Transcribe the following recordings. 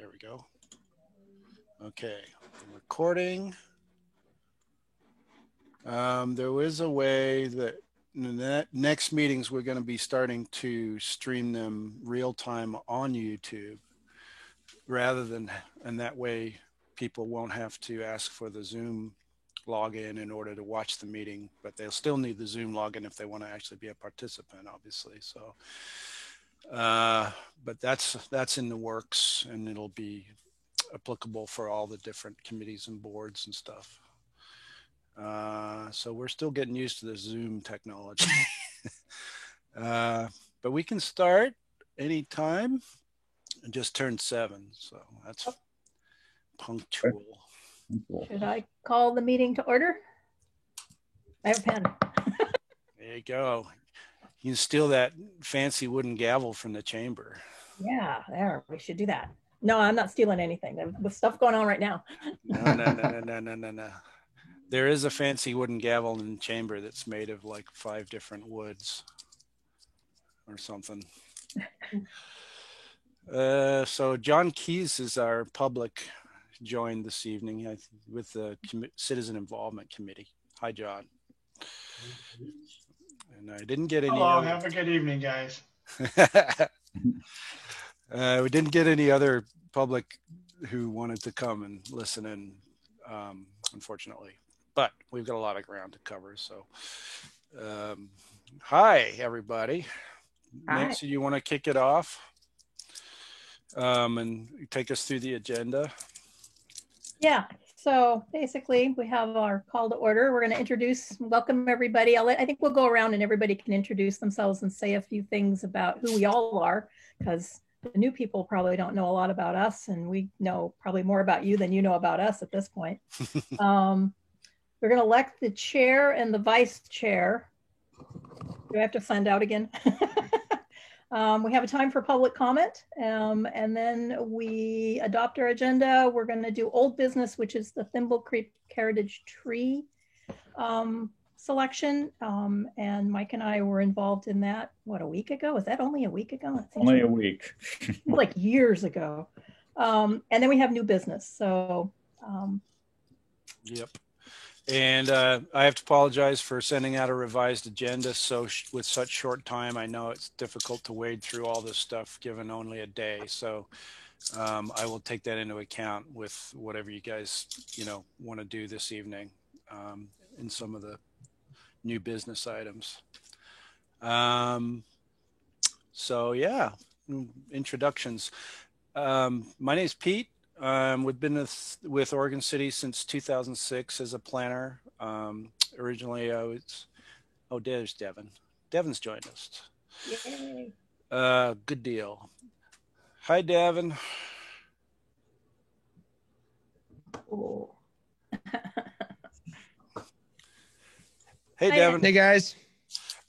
There we go. Okay, recording. There was a way that in the next meetings, we're going to be starting to stream them real time on YouTube rather than, and that way people won't have to ask for the Zoom login in order to watch the meeting, but they'll still need the Zoom login if they want to actually be a participant, obviously. So, but that's in the works, and it'll be applicable for all the different committees and boards and stuff. So we're still getting used to the Zoom technology. But we can start anytime. I just turned 7, so that's punctual. Should I call the meeting to order? I have a pen. There you go. You can steal that fancy wooden gavel from the chamber. Yeah, there. We should do that. No, I'm not stealing anything. With stuff going on right now. No. There is a fancy wooden gavel in the chamber that's made of like 5 different woods or something. So John Keys is our public joined this evening with the Citizen Involvement Committee. Hi, John. And I didn't get any. Hello, have a good evening, guys. We didn't get any other public who wanted to come and listen in, unfortunately. But we've got a lot of ground to cover. So, hi, everybody. Hi. Nancy, you want to kick it off and take us through the agenda? Yeah. So basically, we have our call to order. We're going to welcome everybody. I think we'll go around and everybody can introduce themselves and say a few things about who we all are, because the new people probably don't know a lot about us, and we know probably more about you than you know about us at this point. We're going to elect the chair and the vice chair. Do I have to find out again? We have a time for public comment, and then we adopt our agenda. We're going to do old business, which is the Thimble Creek Heritage Tree selection. And Mike and I were involved in that, what, a week ago? Was that only a week ago? Only a week. Like years ago. And then we have new business. So, Yep. And I have to apologize for sending out a revised agenda. So with such short time, I know it's difficult to wade through all this stuff given only a day. So I will take that into account with whatever you guys, want to do this evening in some of the new business items. So yeah, introductions. My name is Pete. We've been with Oregon City since 2006 as a planner. Originally, I was, there's Devin. Devin's joined us. yay. Good deal. Hi, Devin. Cool. Hey, Hi, Devin. Hey, guys.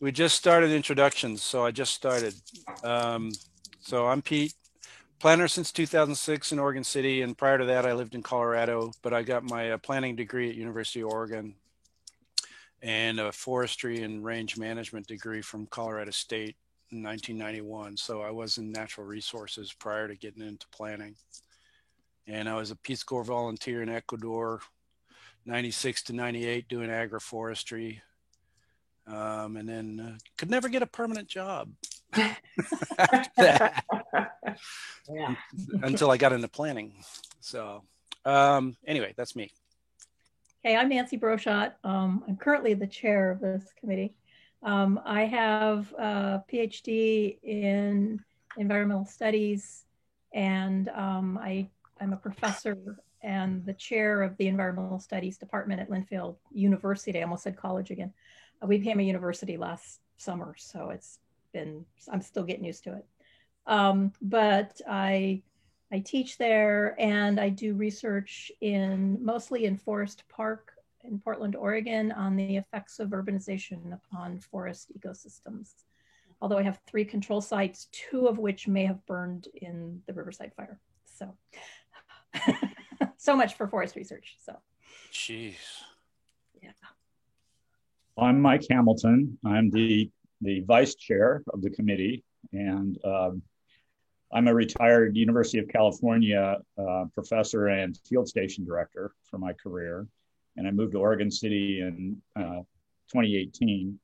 We just started introductions, so I just started. So I'm Pete. Planner since 2006 in Oregon City, and prior to that I lived in Colorado, but I got my planning degree at University of Oregon and a forestry and range management degree from Colorado State in 1991. So I was in natural resources prior to getting into planning. And I was a Peace Corps volunteer in Ecuador, 96 to 98 doing agroforestry. And then could never get a permanent job. Yeah. Until I got into planning. So anyway, that's me. Hey, I'm Nancy Broshot. I'm currently the chair of this committee. I have a PhD in environmental studies, and I'm a professor and the chair of the environmental studies department at Linfield University. I almost said college again. We became a university last summer, so I'm still getting used to it. But I teach there, and I do research mostly in Forest Park in Portland, Oregon, on the effects of urbanization upon forest ecosystems. Although I have 3 control sites, 2 of which may have burned in the Riverside fire. So, so much for forest research. So, Jeez. Yeah. I'm Mike Hamilton. I'm the vice chair of the committee, and I'm a retired University of California professor and field station director for my career. And I moved to Oregon City in 2018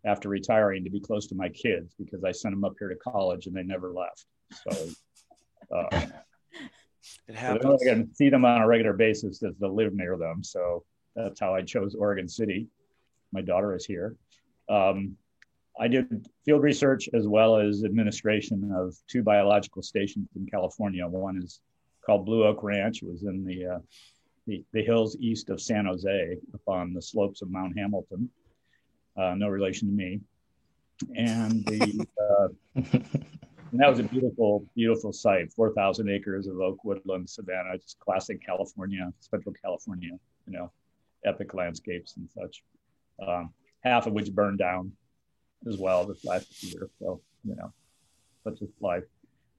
after retiring to be close to my kids because I sent them up here to college and they never left. So It I happens. can see them on a regular basis as to live near them. So that's how I chose Oregon City. My daughter is here. I did field research as well as administration of 2 biological stations in California. One is called Blue Oak Ranch. It was in the hills east of San Jose, up on the slopes of Mount Hamilton. No relation to me. And and that was a beautiful, beautiful site. 4,000 acres of oak woodland savanna, just classic California, Central California. Epic landscapes and such. Half of which burned down as well this last year. So, such is life.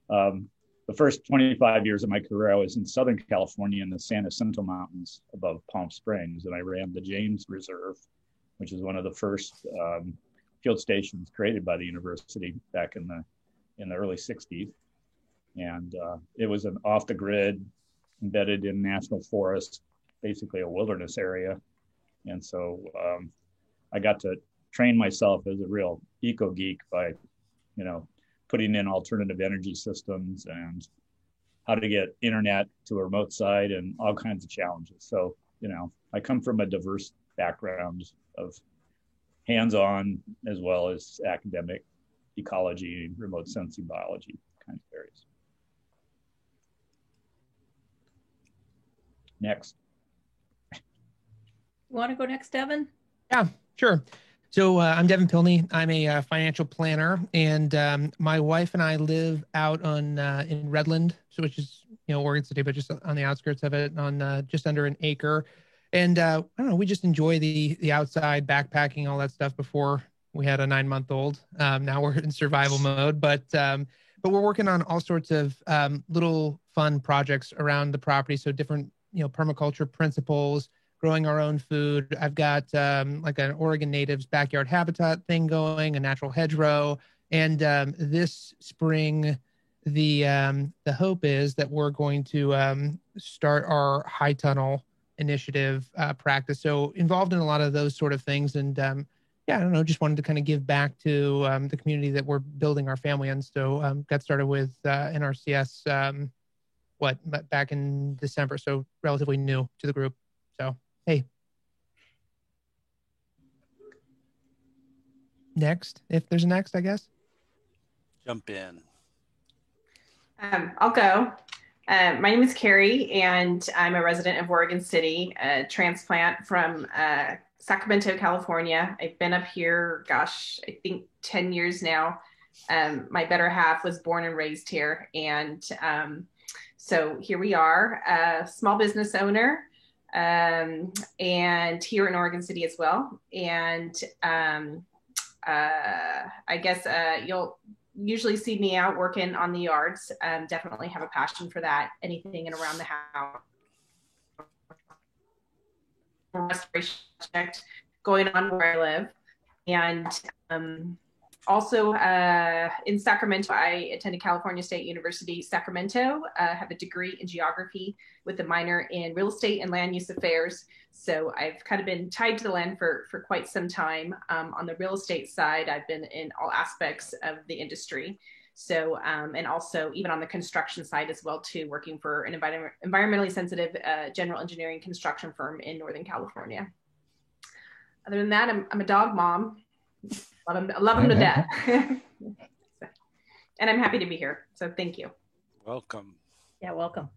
The first 25 years of my career, I was in Southern California in the San Jacinto Mountains above Palm Springs, and I ran the James Reserve, which is one of the first field stations created by the university back in the early 60s. And it was an off the grid, embedded in national forest, basically a wilderness area. And so I got to train myself as a real eco geek by, putting in alternative energy systems and how to get internet to a remote site and all kinds of challenges. So, I come from a diverse background of hands-on as well as academic ecology, remote sensing biology kinds of areas. Next. You want to go next, Devin? Yeah, sure. So I'm Devin Pilney. I'm a financial planner, and my wife and I live out on in Redland, so which is Oregon City, but just on the outskirts of it, on just under an acre. And I don't know, we just enjoy the outside backpacking, all that stuff. Before we had a 9-month-old, now we're in survival mode. But we're working on all sorts of little fun projects around the property. So different permaculture principles, growing our own food. I've got like an Oregon Natives backyard habitat thing going, a natural hedgerow. And this spring, the hope is that we're going to start our high tunnel initiative practice. So involved in a lot of those sort of things. And yeah, I don't know, just wanted to kind of give back to the community that we're building our family in. So got started with NRCS, back in December. So relatively new to the group. So, hey. Next, if there's a next, I guess. Jump in. I'll go. My name is Carrie, and I'm a resident of Oregon City, a transplant from Sacramento, California. I've been up here, I think 10 years now. My better half was born and raised here. And so here we are, a small business owner, and here in Oregon City as well. And I guess you'll usually see me out working on the yards. Definitely have a passion for that. Anything in around the house. Restoration project going on where I live. And also in Sacramento, I attended California State University, Sacramento. Have a degree in geography with a minor in real estate and land use affairs. So I've kind of been tied to the land for quite some time. On the real estate side, I've been in all aspects of the industry. So, and also even on the construction side as well too, working for an environmentally sensitive general engineering construction firm in Northern California. Other than that, I'm a dog mom. Love them to death. And I'm happy to be here. So thank you. Welcome. Yeah, welcome.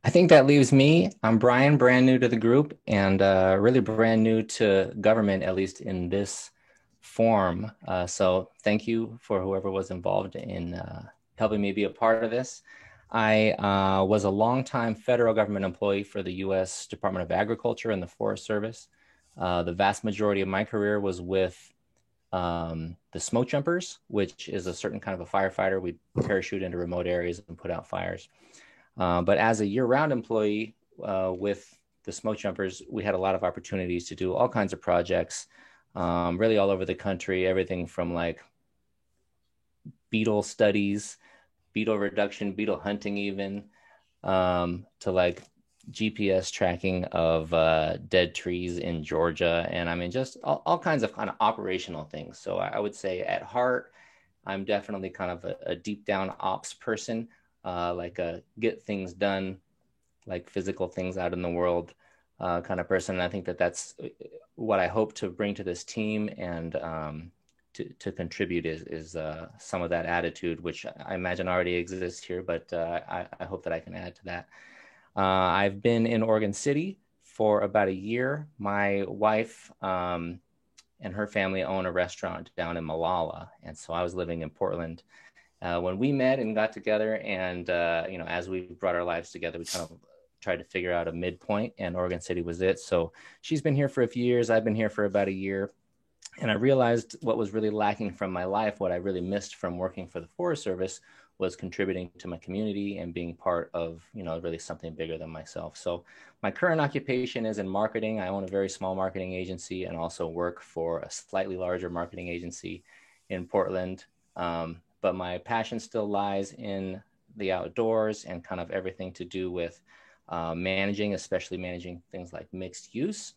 I think that leaves me. I'm Brian, brand new to the group, and really brand new to government, at least in this form. So thank you for whoever was involved in helping me be a part of this. I was a longtime federal government employee for the U.S. Department of Agriculture and the Forest Service. The vast majority of my career was with the smoke jumpers, which is a certain kind of a firefighter. We parachute into remote areas and put out fires. But as a year-round employee with the smoke jumpers, we had a lot of opportunities to do all kinds of projects, really all over the country, everything from like beetle studies, beetle reduction, beetle hunting even, to like GPS tracking of dead trees in Georgia. And I mean, just all kinds of kind of operational things. So I would say at heart, I'm definitely kind of a deep down ops person, like a get things done, like physical things out in the world kind of person. And I think that that's what I hope to bring to this team and to contribute is some of that attitude, which I imagine already exists here, but I hope that I can add to that. I've been in Oregon City for about a year. My wife and her family own a restaurant down in Malala. And so I was living in Portland when we met and got together. And, as we brought our lives together, we kind of tried to figure out a midpoint, and Oregon City was it. So she's been here for a few years. I've been here for about a year. And I realized what was really lacking from my life, what I really missed from working for the Forest Service, was contributing to my community and being part of, really something bigger than myself. So my current occupation is in marketing. I own a very small marketing agency and also work for a slightly larger marketing agency in Portland. But my passion still lies in the outdoors and kind of everything to do with managing, especially managing things like mixed use.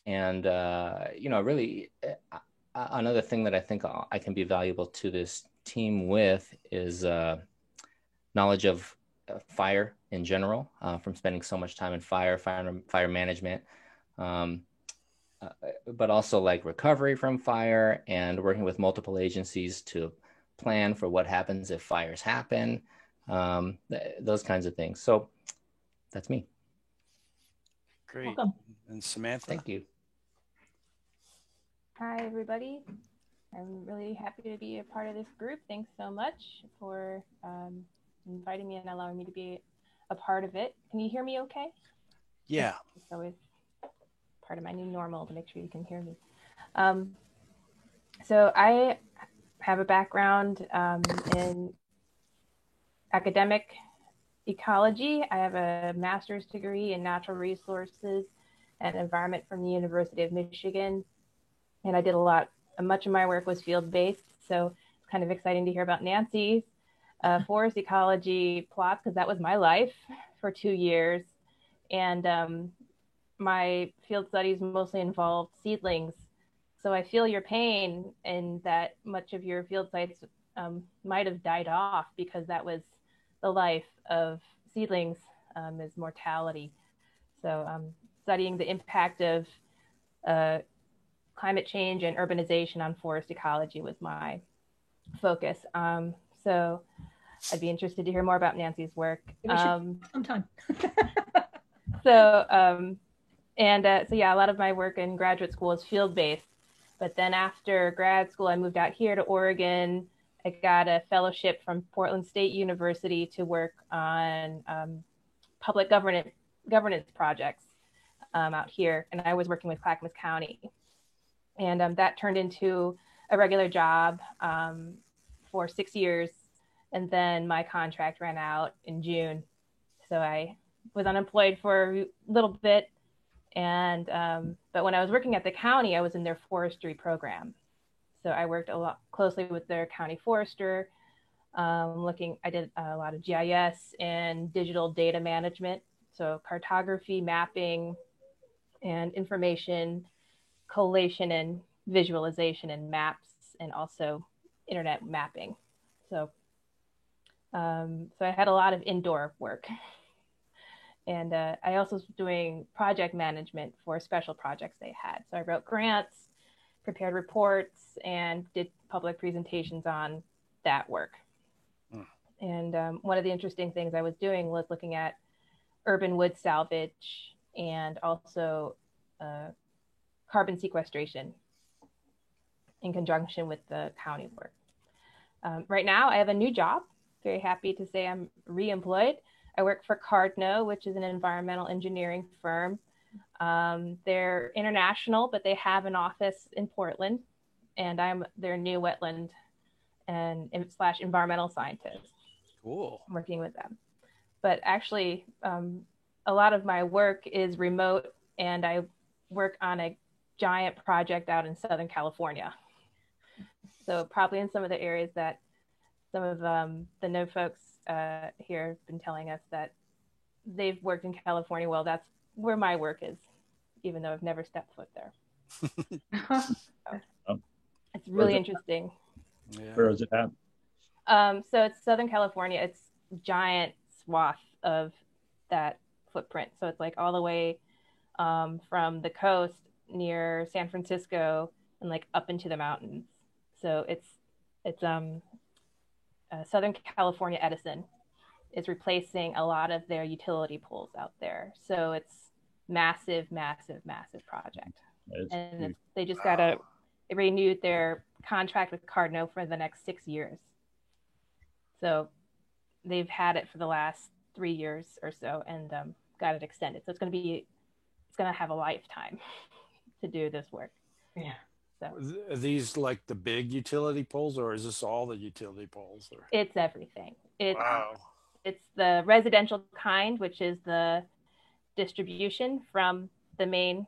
And, really another thing that I think I can be valuable to this team with is knowledge of fire in general, from spending so much time in fire management, but also like recovery from fire and working with multiple agencies to plan for what happens if fires happen, those kinds of things. So that's me. Great. Welcome. And Samantha? Thank you. Hi, everybody. I'm really happy to be a part of this group. Thanks so much for inviting me and allowing me to be a part of it. Can you hear me okay? Yeah. It's always part of my new normal to make sure you can hear me. So I have a background in academic ecology. I have a master's degree in natural resources and environment from the University of Michigan. And I did much of my work was field-based. So it's kind of exciting to hear about Nancy's forest ecology plots, because that was my life for 2 years. And my field studies mostly involved seedlings. So I feel your pain in that much of your field sites might have died off, because that was the life of seedlings, is mortality. So studying the impact of climate change and urbanization on forest ecology was my focus. So I'd be interested to hear more about Nancy's work. Sometime. So yeah, a lot of my work in graduate school is field-based. But then after grad school, I moved out here to Oregon. I got a fellowship from Portland State University to work on public governance projects out here. And I was working with Clackamas County. And that turned into a regular job for 6 years. And then my contract ran out in June. So I was unemployed for a little bit. And but when I was working at the county, I was in their forestry program. So I worked a lot closely with their county forester. I did a lot of GIS and digital data management. So cartography, mapping, and information collation and visualization and maps, and also internet mapping. So I had a lot of indoor work. And I also was doing project management for special projects they had. So I wrote grants, prepared reports, and did public presentations on that work. And one of the interesting things I was doing was looking at urban wood salvage and also carbon sequestration in conjunction with the county work. Right now, I have a new job. Very happy to say I'm re-employed. I work for Cardno, which is an environmental engineering firm. They're international, but they have an office in Portland, and I'm their new wetland and / environmental scientist. Cool. I'm working with them. But actually, a lot of my work is remote, and I work on a giant project out in Southern California. So probably in some of the areas that some of the Node folks here have been telling us that they've worked in California. Well, that's where my work is, even though I've never stepped foot there. So, it's really interesting. Yeah. Where is it at? So it's Southern California. It's giant swath of that footprint. So it's like all the way from the coast near San Francisco and like up into the mountains. So it's Southern California Edison is replacing a lot of their utility poles out there. So it's massive, massive, massive project. And they just they renewed their contract with Cardno for the next 6 years. So they've had it for the last 3 years or so, and got it extended. So it's going to have a lifetime to do this work. Yeah. So Are these like the big utility poles, or is this all the utility poles? Or? it's everything. Wow. It's the residential kind, which is the distribution from the main,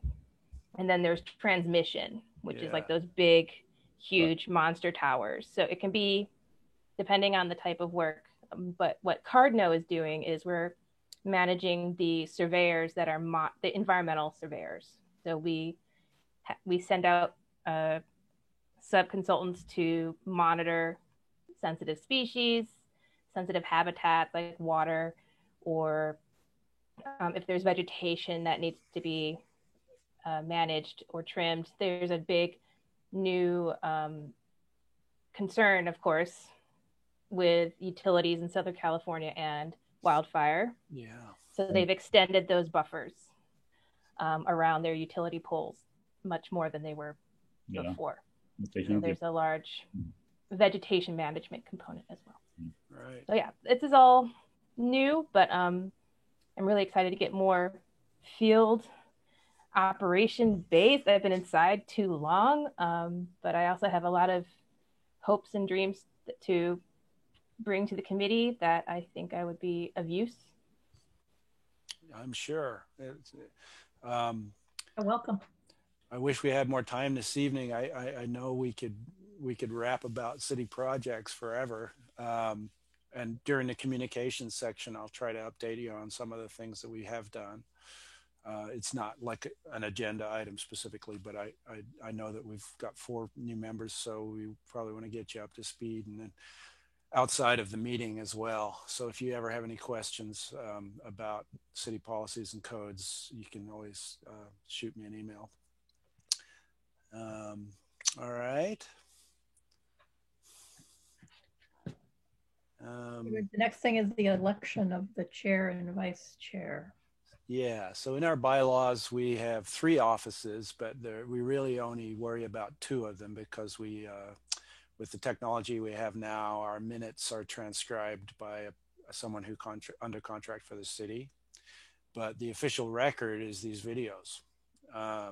and then there's transmission, which is like those big, huge monster towers. So it can be depending on the type of work. But what Cardno is doing is we're managing the surveyors that are the environmental surveyors. So we send out sub-consultants to monitor sensitive species, sensitive habitats like water, or if there's vegetation that needs to be managed or trimmed. There's a big new concern, of course, with utilities in Southern California and wildfire. Yeah. So they've extended those buffers around their utility poles much more than they were before. So there's a large vegetation management component as well. Right. So yeah, this is all new, but I'm really excited to get more field operation based. I've been inside too long, but I also have a lot of hopes and dreams to bring to the committee that I think I would be of use. I'm sure. Welcome. I wish we had more time this evening. I know we could rap about city projects forever. And during the communications section, I'll try to update you on some of the things that we have done. It's not like an agenda item specifically, but I know that we've got 4 new members, so we probably want to get you up to speed, and then outside of the meeting as well. So if you ever have any questions about city policies and codes, you can always shoot me an email. All right. The next thing is the election of the chair and vice chair. Yeah, so in our bylaws, we have 3 offices, but we really only worry about 2 of them because with the technology we have now, our minutes are transcribed by someone who under contract for the city, but the official record is these videos.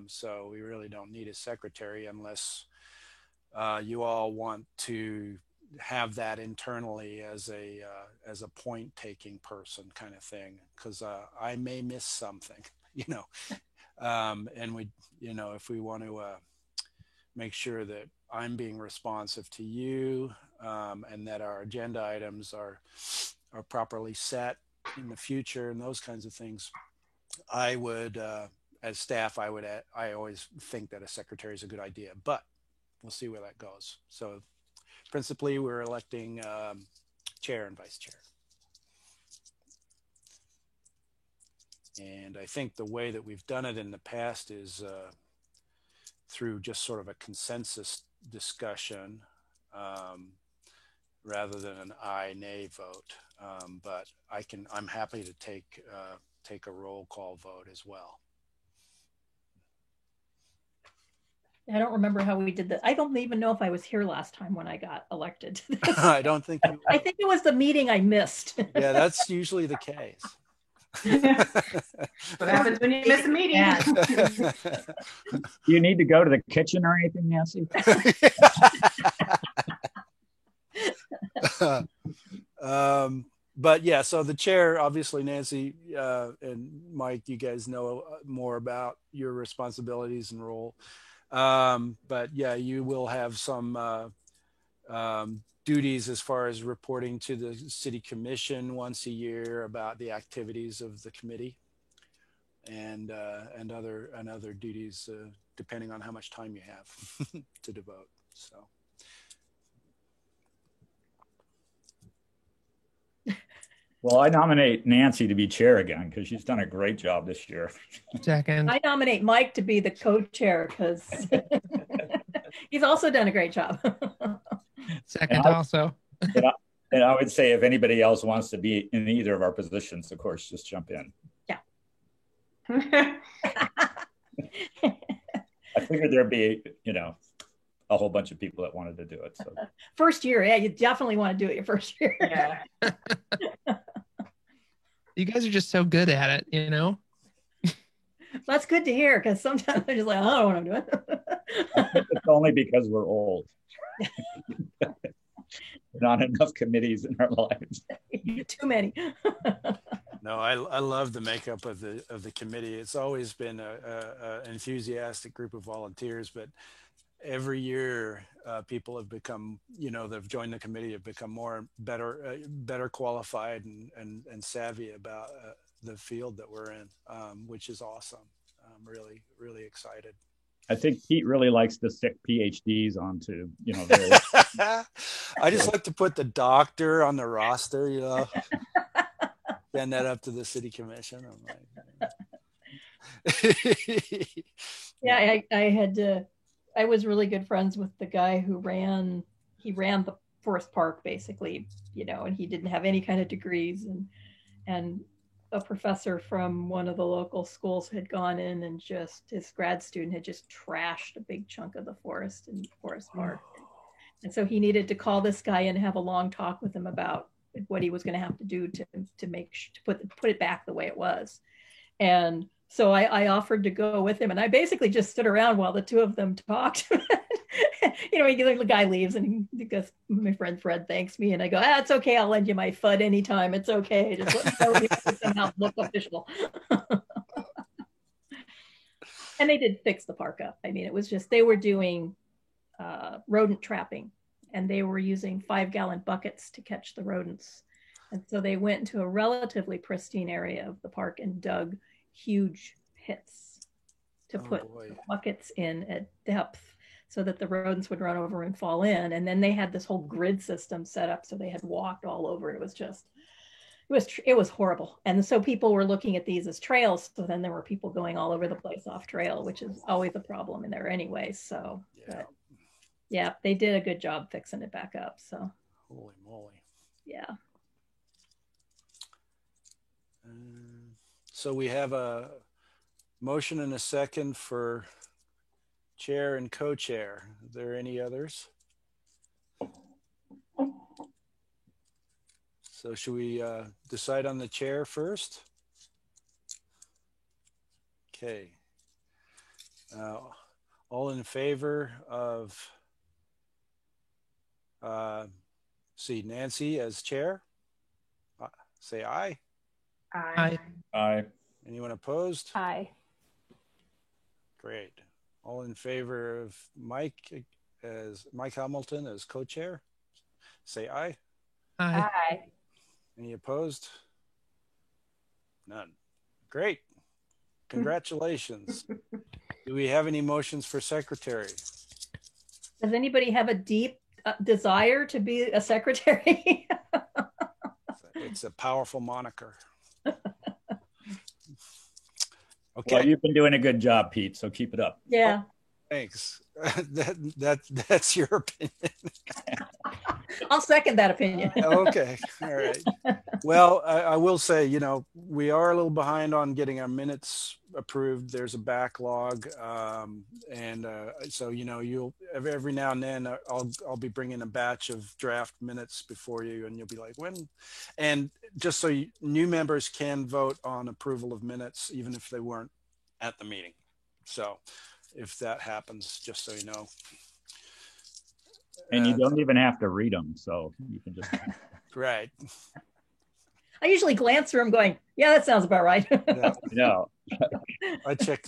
So we really don't need a secretary unless you all want to have that internally as a point taking person kind of thing, because I may miss something, and we, if we want to make sure that I'm being responsive to you, and that our agenda items are properly set in the future and those kinds of things, I would, as staff, I always think that a secretary is a good idea, but we'll see where that goes. So principally, we're electing chair and vice chair. And I think the way that we've done it in the past is through just sort of a consensus discussion rather than an aye, nay vote. But I'm happy to take a roll call vote as well. I don't remember how we did that. I don't even know if I was here last time when I got elected. I don't think you were. I think it was the meeting I missed. Yeah, that's usually the case. What happens when you miss a meeting? Yeah. Do you need to go to the kitchen or anything, Nancy? But yeah, so the chair, obviously, Nancy and Mike, you guys know more about your responsibilities and role. But yeah, you will have some duties as far as reporting to the city commission once a year about the activities of the committee, and other duties depending on how much time you have to devote. So. Well, I nominate Nancy to be chair again because she's done a great job this year. Second. I nominate Mike to be the co-chair because he's also done a great job. Second also. And I would say if anybody else wants to be in either of our positions, of course, just jump in. Yeah. I figured there'd be, a whole bunch of people that wanted to do it. So first year, yeah, you definitely want to do it your first year. Yeah. You guys are just so good at it, That's good to hear because sometimes I'm just like, I don't know what I'm doing. I think it's only because we're old. Not enough committees in our lives. Too many. No, I love the makeup of the committee. It's always been an enthusiastic group of volunteers, but every year people have become, they've joined the committee, have become better qualified and savvy about the field that we're in, which is awesome. I'm really, really excited. I think Pete really likes to stick PhDs onto, I just like to put the doctor on the roster, send that up to the city commission. I'm like, yeah, I was really good friends with the guy who ran the Forest Park basically, and he didn't have any kind of degrees, and a professor from one of the local schools had gone in and just, his grad student had just trashed a big chunk of the forest in Forest Park. And so he needed to call this guy in and have a long talk with him about what he was going to have to do to put it back the way it was. And so I offered to go with him, and I basically just stood around while the two of them talked. The guy leaves, and he goes, my friend Fred thanks me, and I go, it's okay, I'll lend you my FUD anytime. It's okay. Just let me somehow look official. And they did fix the park up. I mean, it was just, they were doing rodent trapping, and they were using 5-gallon buckets to catch the rodents. And so they went into a relatively pristine area of the park and dug huge pits to put buckets in at depth so that the rodents would run over and fall in. And then they had this whole grid system set up, so they had walked all over. It was just, it was horrible. And so people were looking at these as trails, so then there were people going all over the place off trail, which is always a problem in there anyway. So yeah, they did a good job fixing it back up. So holy moly. Yeah. So we have a motion and a second for chair and co-chair. Are there any others? So should we decide on the chair first? Okay. All in favor of Nancy as chair? Say aye. Aye. Aye. Anyone opposed? Aye. Great. All in favor of Mike Hamilton as co-chair? Say aye. Aye. Aye. Any opposed? None. Great. Congratulations. Do we have any motions for secretary? Does anybody have a deep desire to be a secretary? It's a powerful moniker. Okay. Well, you've been doing a good job, Pete, so keep it up. Yeah. Thanks. That's your opinion. I'll second that opinion. Okay. All right. Well, I will say, we are a little behind on getting our minutes approved. There's a backlog. So, you'll every now and then I'll be bringing a batch of draft minutes before you, and you'll be like, when? And just so new members can vote on approval of minutes, even if they weren't at the meeting. So if that happens, just so you know. And you don't even have to read them, so you can just. Right. I usually glance through them going, yeah, that sounds about right. Yeah. No, I check,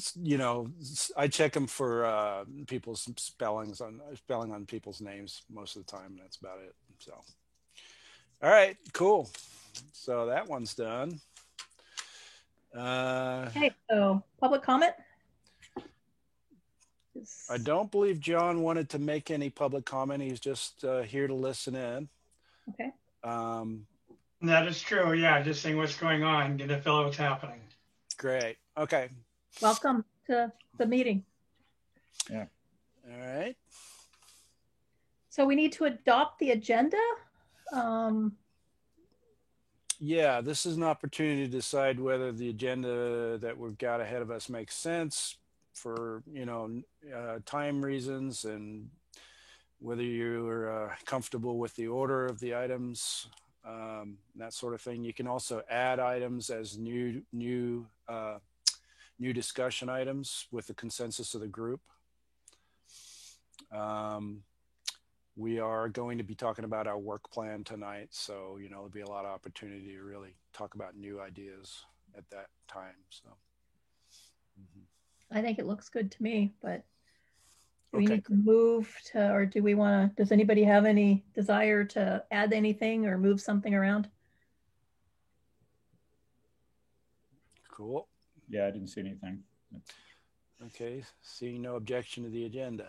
I check them for people's spelling on people's names most of the time. That's about it. So, all right, cool. So that one's done. Okay, so public comment? I don't believe John wanted to make any public comment. He's just here to listen in. Okay. That is true. Yeah, just seeing what's going on, get a feel what's happening. Great. Okay. Welcome to the meeting. Yeah. All right. So we need to adopt the agenda. Yeah, this is an opportunity to decide whether the agenda that we've got ahead of us makes sense for, time reasons, and whether you're comfortable with the order of the items, that sort of thing. You can also add items as new discussion items with the consensus of the group. We are going to be talking about our work plan tonight, so there'll be a lot of opportunity to really talk about new ideas at that time. So I think it looks good to me, but do we Okay. need to move to, or do we want to, does anybody have any desire to add anything or move something around? Cool. Yeah, I didn't see anything. Okay, seeing no objection to the agenda.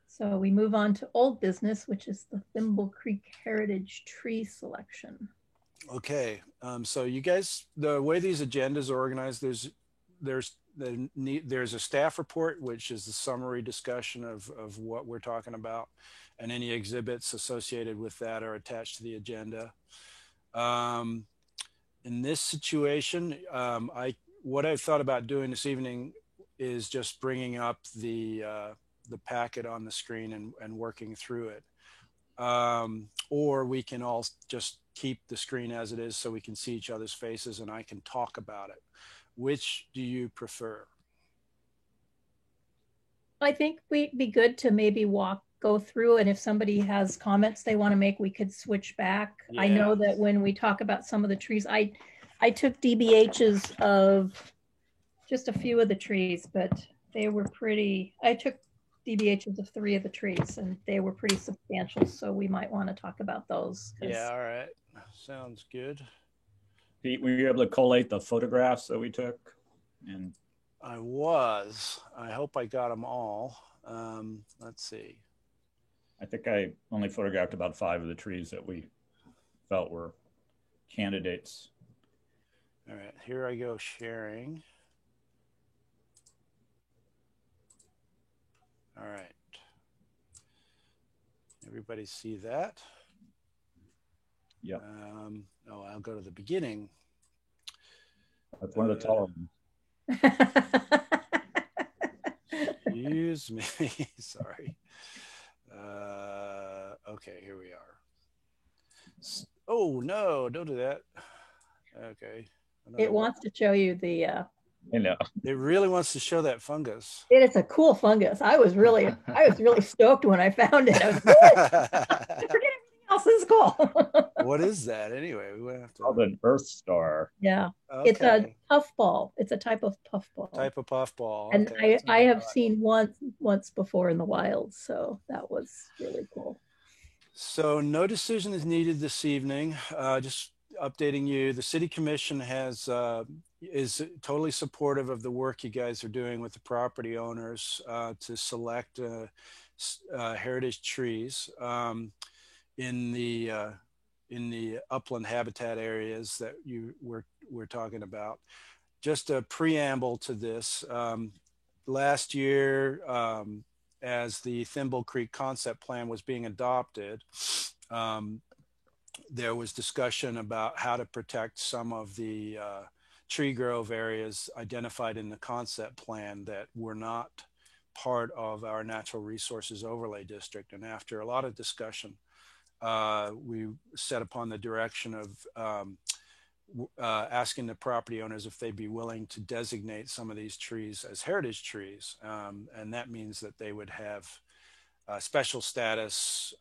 So we move on to old business, which is the Thimble Creek Heritage Tree Selection. Okay, so you guys, the way these agendas are organized, there's a staff report, which is the summary discussion of what we're talking about, and any exhibits associated with that are attached to the agenda. In this situation, what I've thought about doing this evening is just bringing up the packet on the screen and working through it. Or we can all just keep the screen as it is so we can see each other's faces and I can talk about it. Which do you prefer? I think we'd be good to maybe go through, and if somebody has comments they want to make, we could switch back. Yeah. I know that when we talk about some of the trees, I took DBHs of just a few of the trees, but they were I took DBHs of 3 of the trees and they were pretty substantial. So we might want to talk about those. Yeah, all right. Sounds good. Pete, were you able to collate the photographs that we took? And I hope I got them all. Let's see. I think I only photographed about 5 of the trees that we felt were candidates. All right, here I go sharing. All right. Everybody see that? Yep. I'll go to the beginning. That's one of the taller ones. Excuse me. Sorry. Okay, here we are. Oh, no, don't do that. Okay. It wants to show you the... I know. It really wants to show that fungus. It's a cool fungus. I was really stoked when I found it. I was forget everything else. This is cool. What is that anyway? We have to. Called an Earth Star. Yeah, Okay. it's a puffball. It's a type of puffball. Type of puffball. And Okay, I have seen once before in the wild, so that was really cool. So no decision is needed this evening. Just updating you, the City Commission is totally supportive of the work you guys are doing with the property owners to select heritage trees in the upland habitat areas that we're talking about. Just a preamble to this. Last year, as the Thimble Creek concept plan was being adopted, there was discussion about how to protect some of the tree grove areas identified in the concept plan that were not part of our natural resources overlay district. And after a lot of discussion, we set upon the direction of asking the property owners if they'd be willing to designate some of these trees as heritage trees. And that means that they would have special status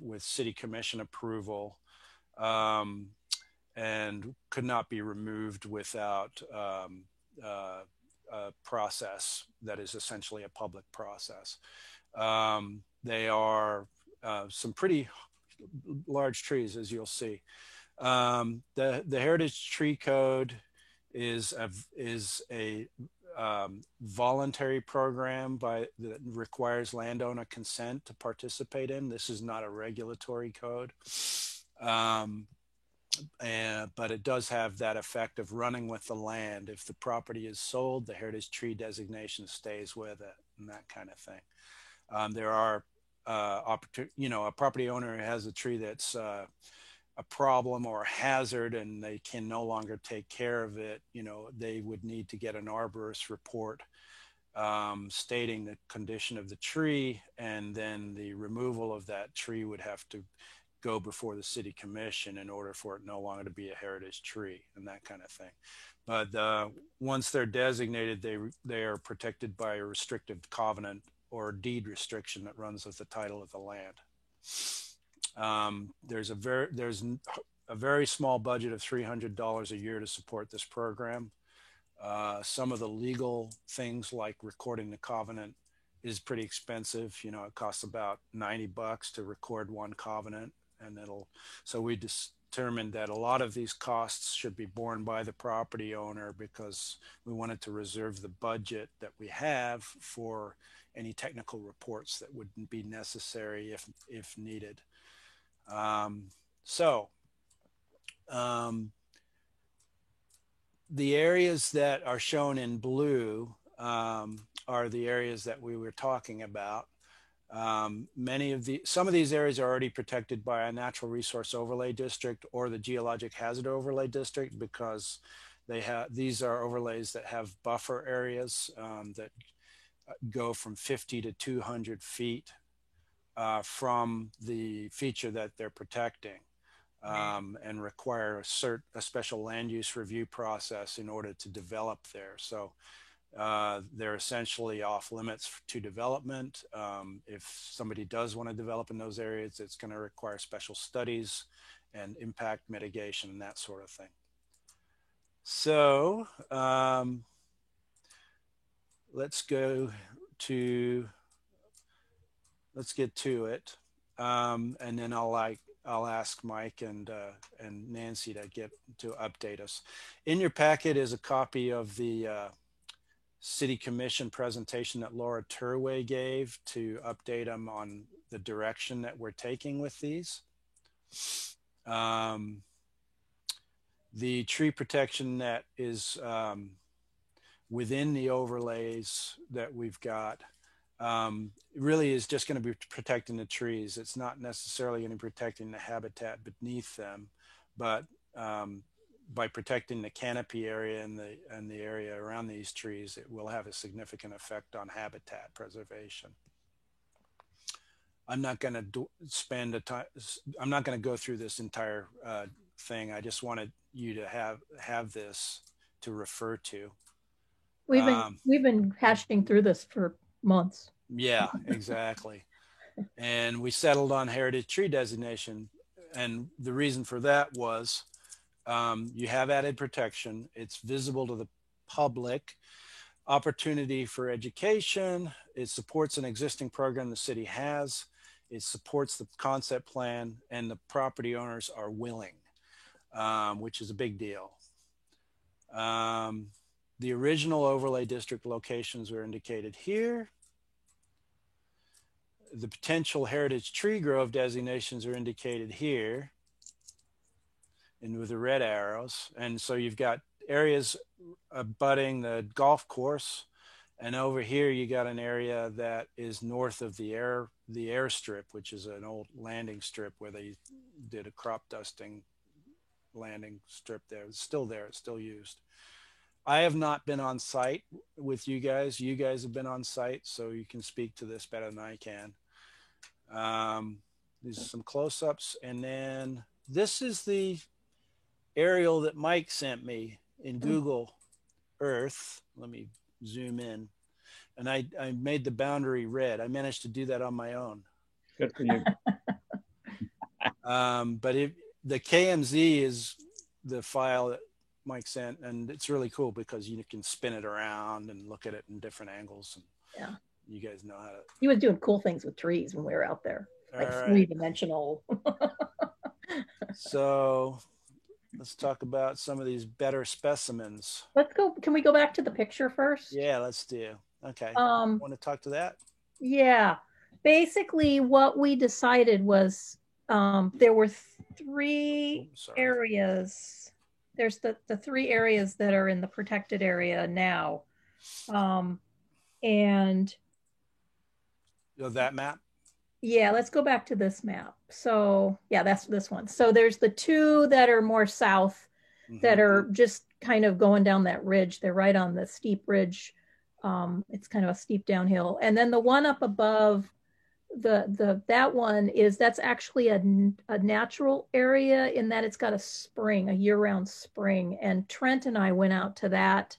with City Commission approval, and could not be removed without process that is essentially a public process. They are some pretty large trees, as you'll see. The Heritage Tree Code is a voluntary program that requires landowner consent to participate in. This is not a regulatory code, but it does have that effect of running with the land. If the property is sold, the heritage tree designation stays with it, and that kind of thing. There are a property owner who has a tree that's a problem or a hazard and they can no longer take care of it, they would need to get an arborist report stating the condition of the tree, and then the removal of that tree would have to go before the city commission in order for it no longer to be a heritage tree and that kind of thing. But once they're designated, they are protected by a restrictive covenant or deed restriction that runs with the title of the land. There's a very small budget of $300 a year to support this program. Some of the legal things like recording the covenant is pretty expensive. It costs about $90 to record one covenant, and so we determined that a lot of these costs should be borne by the property owner because we wanted to reserve the budget that we have for any technical reports that would be necessary if needed. The areas that are shown in blue are the areas that we were talking about. Some of these areas are already protected by a natural resource overlay district or the geologic hazard overlay district because these are overlays that have buffer areas that go from 50 to 200 feet from the feature that they're protecting, and require a special land use review process in order to develop there. So they're essentially off limits to development. If somebody does want to develop in those areas, it's going to require special studies and impact mitigation and that sort of thing. So let's get to it, and then I'll ask Mike and Nancy to update us. In your packet is a copy of the City Commission presentation that Laura Turway gave to update them on the direction that we're taking with these. The tree protection that is within the overlays that we've got really is just going to be protecting the trees. It's not necessarily going to be protecting the habitat beneath them, but by protecting the canopy area and the area around these trees, it will have a significant effect on habitat preservation. I'm not going to I'm not going to go through this entire thing. I just wanted you to have this to refer to. We've been hashing through this for months. Yeah, exactly. And we settled on heritage tree designation. And the reason for that was you have added protection. It's visible to the public, opportunity for education. It supports an existing program the city has. It supports the concept plan, and the property owners are willing, which is a big deal. The original overlay district locations are indicated here. The potential heritage tree grove designations are indicated here and with the red arrows. And so you've got areas abutting the golf course. And over here, you got an area that is north of the airstrip, which is an old landing strip where they did a crop dusting landing strip there. It's still there, it's still used. I have not been on site with you guys. You guys have been on site, so you can speak to this better than I can. These are some close-ups. And then this is the aerial that Mike sent me in Google Earth. Let me zoom in. And I made the boundary red. I managed to do that on my own. Good for you. But the KMZ is the file that Mike sent, and it's really cool because you can spin it around and look at it in different angles. And yeah, you guys know how to. he was doing cool things with trees when we were out there, like All right. 3-dimensional. So let's talk about some of these better specimens. Let's go. Can we go back to the picture first? Yeah, let's do. Okay. Want to talk to that? Yeah. Basically, what we decided was there were 3 areas. There's the 3 areas that are in the protected area now. And that map? Yeah, let's go back to this map. So yeah, that's this one. So there's the 2 that are more south that are just kind of going down that ridge. They're right on the steep ridge. It's kind of a steep downhill. And then the one up above that one that's actually a natural area in that it's got a spring, a year-round spring. And Trent and I went out to that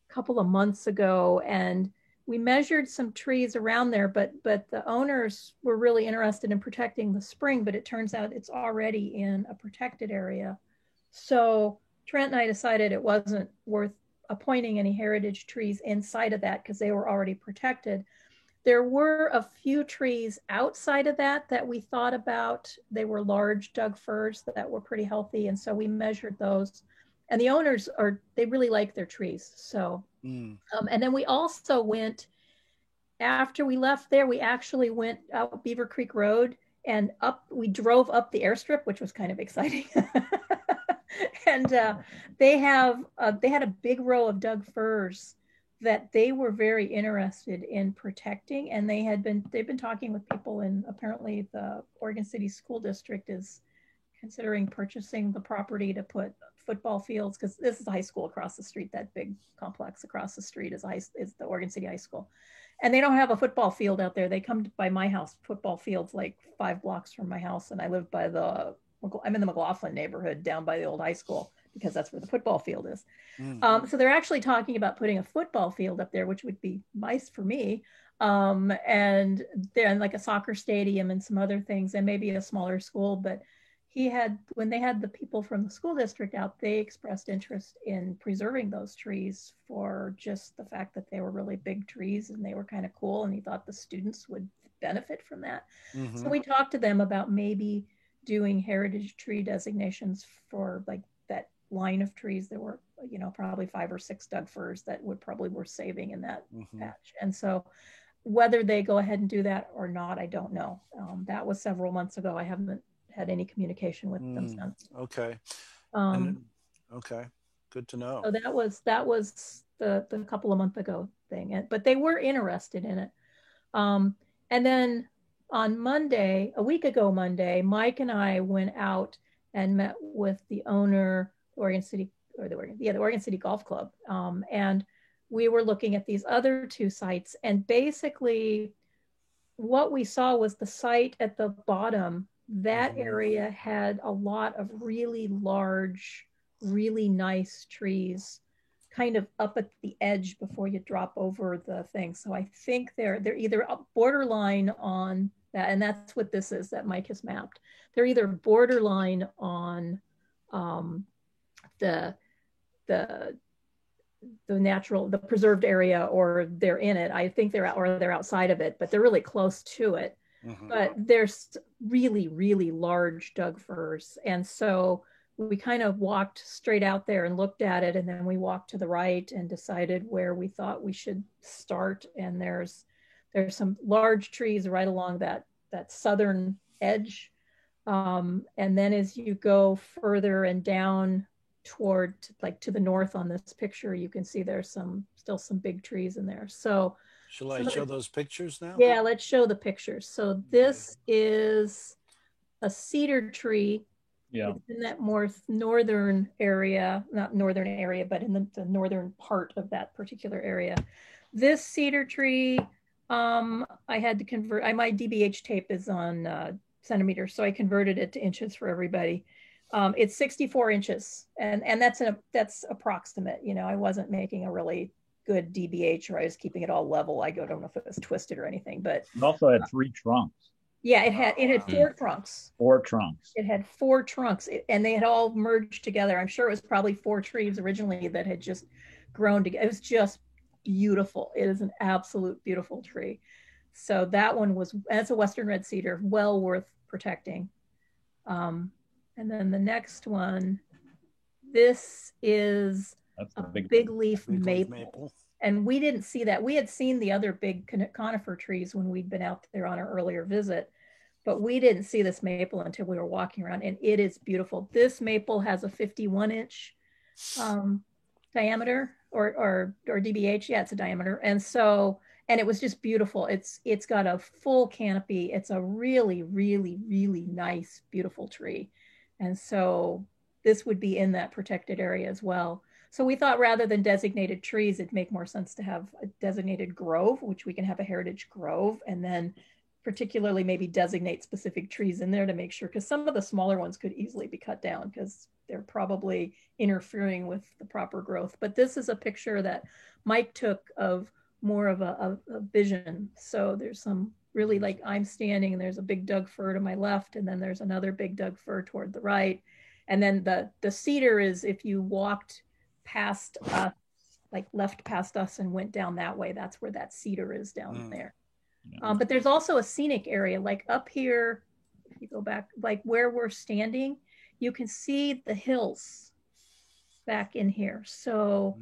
a couple of months ago, and we measured some trees around there, but the owners were really interested in protecting the spring, but it turns out it's already in a protected area. So Trent and I decided it wasn't worth appointing any heritage trees inside of that because they were already protected. There were a few trees outside of that we thought about. They were large Doug firs that were pretty healthy, and so we measured those. And the owners they really like their trees. So, and then we also went, after we left there, we actually went out Beaver Creek Road and we drove up the airstrip, which was kind of exciting. And they had a big row of Doug firs that they were very interested in protecting, and they've been talking with people, and apparently the Oregon City School District is considering purchasing the property to put football fields, because this is a high school across the street. That big complex across the street is the Oregon City High School, and they don't have a football field out there. They come by my house, football fields like 5 blocks from my house, and I live I'm in the McLaughlin neighborhood down by the old high school, because that's where the football field is. So they're actually talking about putting a football field up there, which would be nice for me. And then like a soccer stadium and some other things, and maybe a smaller school. But when they had the people from the school district out, they expressed interest in preserving those trees for just the fact that they were really big trees and they were kind of cool. And he thought the students would benefit from that. So we talked to them about maybe doing heritage tree designations for like that line of trees. There were, probably 5 or 6 Doug firs that would probably worth saving in that patch. And so whether they go ahead and do that or not, I don't know. That was several months ago. I haven't had any communication with them since. Okay. Okay. Good to know. So that was the couple of months ago thing, but they were interested in it. And then on Monday, a week ago Monday, Mike and I went out and met with the owner, the Oregon City Golf Club. And we were looking at these other 2 sites. And basically what we saw was the site at the bottom, that area had a lot of really large, really nice trees kind of up at the edge before you drop over the thing. So I think they're either borderline on that, and that's what this is that Mike has mapped. They're either borderline on the preserved area, or they're in it. I think they're outside of it, but they're really close to it. But there's really, really large Doug firs. And so we kind of walked straight out there and looked at it, and then we walked to the right and decided where we thought we should start. And there's some large trees right along that southern edge. And then as you go further and down toward, like to the north on this picture, you can see there's still some big trees in there. So shall I show those pictures now? Yeah, let's show the pictures. So this is a cedar tree. Yeah. It's in that more northern area, not northern area, but in the northern part of that particular area. This cedar tree, I had to convert, my DBH tape is on centimeters, so I converted it to inches for everybody. It's 64 inches, and that's approximate. I wasn't making a really good DBH, or I was keeping it all level. I don't know if it was twisted or anything, but you also had 3 trunks. Yeah, it had Wow. four trunks. 4 trunks. It had four trunks, and they had all merged together. I'm sure it was probably four trees originally that had just grown together. It was just beautiful. It is an absolute beautiful tree. So that one was, and it's a Western red cedar, well worth protecting. And then the next one, this is That's a a big, big leaf Big leaf maple. And we didn't see that. We had seen the other big conifer trees when we'd been out there on our earlier visit, but we didn't see this maple until we were walking around, and it is beautiful. This maple has a 51-inch diameter or DBH. Yeah, it's a diameter. And so, and it was just beautiful. It's got a full canopy. It's a really, really, really nice, beautiful tree. And so this would be in that protected area as well. So we thought rather than designated trees, it'd make more sense to have a designated grove, which we can have a heritage grove, and then particularly maybe designate specific trees in there to make sure, because some of the smaller ones could easily be cut down because they're probably interfering with the proper growth. But this is a picture that Mike took of more of a vision. So there's some really, like, I'm standing and there's a big Doug fir to my left, and then there's another big Doug fir toward the right. And then the cedar is, if you walked past us, like left past us and went down that way, that's where that cedar is down there. Yeah. But there's also a scenic area, like up here, if you go back, like where we're standing, you can see the hills back in here. So,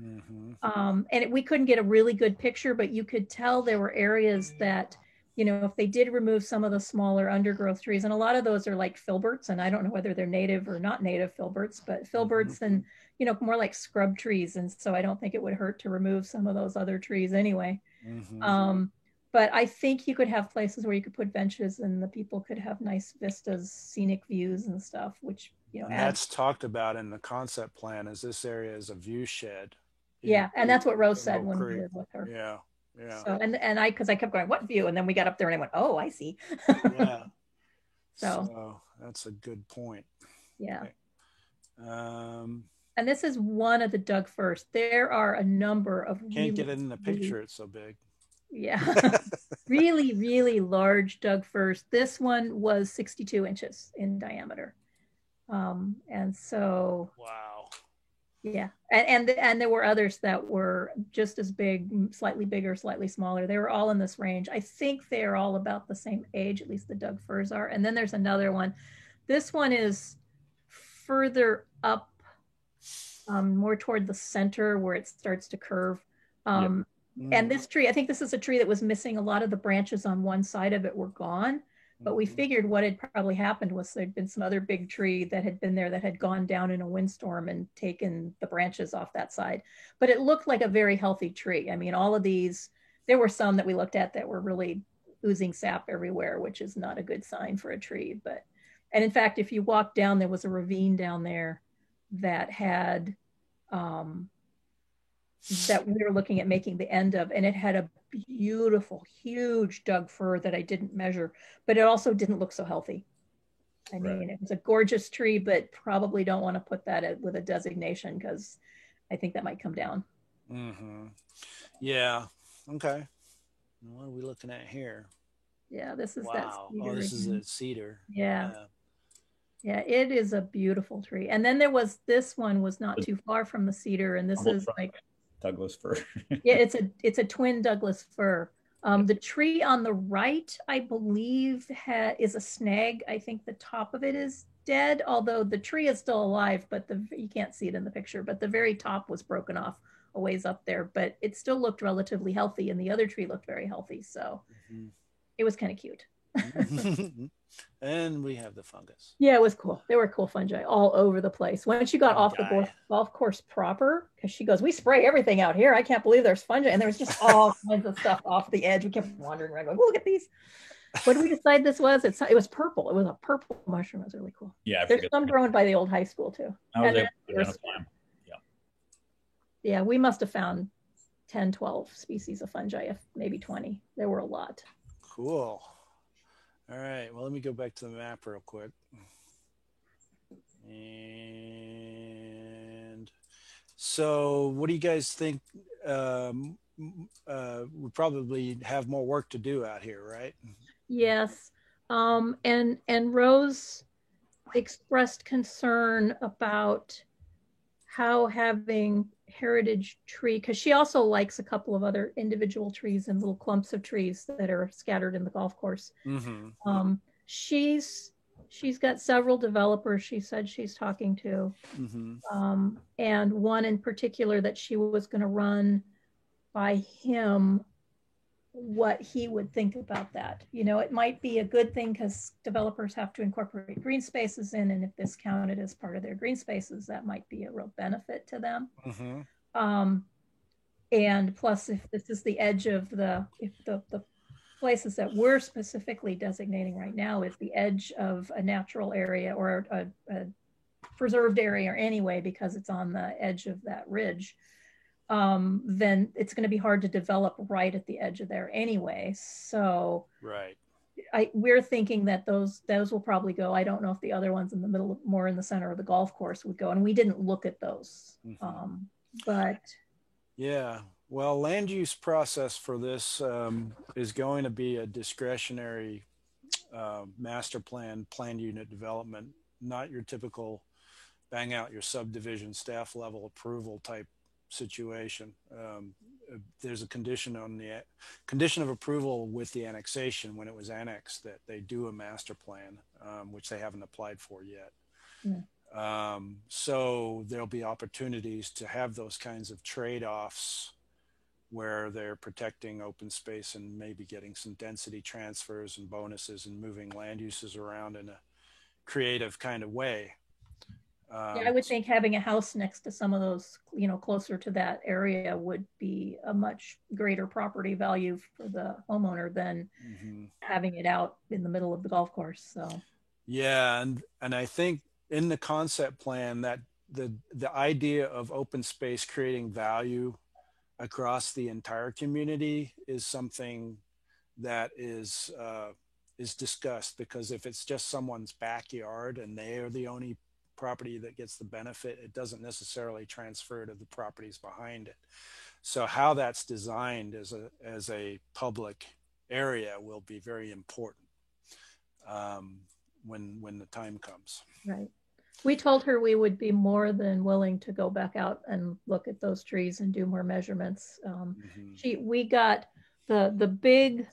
and we couldn't get a really good picture, but you could tell there were areas that, you know, if they did remove some of the smaller undergrowth trees, and a lot of those are like filberts, and I don't know whether they're native or not native filberts, but filberts and, you know, more like scrub trees. And so I don't think it would hurt to remove some of those other trees anyway. But I think you could have places where you could put benches and the people could have nice vistas, scenic views and stuff, which, you know, And that's talked about in the concept plan, is this area is a view shed. Yeah, and that's what Rose said when we were with her. Yeah, yeah. So, and I kept going, what view? And then we got up there and I went, oh, I see. Yeah. So that's a good point. Yeah. Okay. And this is one of the Doug firs. There are a number of Can't get it in the picture, it's so big. Yeah. Really, really large Doug firs. This one was 62 inches in diameter. And so, wow. Yeah. And there were others that were just as big, slightly bigger, slightly smaller. They were all in this range. I think they are all about the same age, at least the Doug firs are. And then there's another one. This one is further up, more toward the center where it starts to curve. And this tree, I think this is a tree that was missing. A lot of the branches on one side of it were gone, but we figured what had probably happened was there'd been some other big tree that had been there that had gone down in a windstorm and taken the branches off that side. But it looked like a very healthy tree. I mean, all of these, there were some that we looked at that were really oozing sap everywhere, which is not a good sign for a tree. But, and in fact, if you walk down, there was a ravine down there that had, that we were looking at making the end of, and it had a beautiful, huge Doug fir that I didn't measure, but it also didn't look so healthy. I mean, it was a gorgeous tree, but probably don't want to put that with a designation because I think that might come down. Yeah. Okay. What are we looking at here? Yeah, this is that cedar. Oh, this is a cedar. Yeah. Yeah, it is a beautiful tree. And then there was, this one was not too far from the cedar, and this is like Douglas fir. Yeah, it's a twin Douglas fir. The tree on the right, I believe, is a snag. I think the top of it is dead, although the tree is still alive, but you can't see it in the picture, but the very top was broken off a ways up there, but it still looked relatively healthy, and the other tree looked very healthy, so it was kind of cute. And we have the fungus. Yeah, it was cool. There were cool fungi all over the place. Once you got off the golf course proper, because she goes, we spray everything out here. I can't believe there's fungi. And there was just all kinds of stuff off the edge. We kept wandering around going, look at these. What did we decide this was? It was purple. It was a purple mushroom. It was really cool. Yeah. There's some growing by the old high school too. Yeah, we must have found 10, 12 species of fungi, if maybe 20. There were a lot. Cool. All right, well, let me go back to the map real quick. And so what do you guys think? We probably have more work to do out here, right? Yes. And Rose expressed concern about how having heritage tree, because she also likes a couple of other individual trees and little clumps of trees that are scattered in the golf course. Mm-hmm. She's got several developers she said she's talking to, Mm-hmm. and one in particular that she was going to run by him what he would think about that. You know, it might be a good thing because developers have to incorporate green spaces in, and if this counted as part of their green spaces, that might be a real benefit to them. Mm-hmm. And plus, if this is the edge of the places that we're specifically designating right now is the edge of a natural area or a preserved area anyway, because it's on the edge of that ridge, then it's going to be hard to develop right at the edge of there anyway. So Right. we're thinking that those will probably go. I don't know if the other ones in the middle, more in the center of the golf course, would go, and we didn't look at those. But yeah, well, land use process for this is going to be a discretionary master plan unit development, not your typical bang out your subdivision staff level approval type situation. There's a condition on the condition of approval with the annexation when it was annexed that they do a master plan, which they haven't applied for yet. So there'll be opportunities to have those kinds of trade-offs where they're protecting open space and maybe getting some density transfers and bonuses and moving land uses around in a creative kind of way. Yeah, I would think having a house next to some of those, you know, closer to that area would be a much greater property value for the homeowner than having it out in the middle of the golf course. So yeah, and I think in the concept plan that the idea of open space creating value across the entire community is something that is discussed, because if it's just someone's backyard and they are the only property that gets the benefit, it doesn't necessarily transfer to the properties behind it. So how that's designed as a public area will be very important when the time comes. Right. We told her we would be more than willing to go back out and look at those trees and do more measurements. We got the big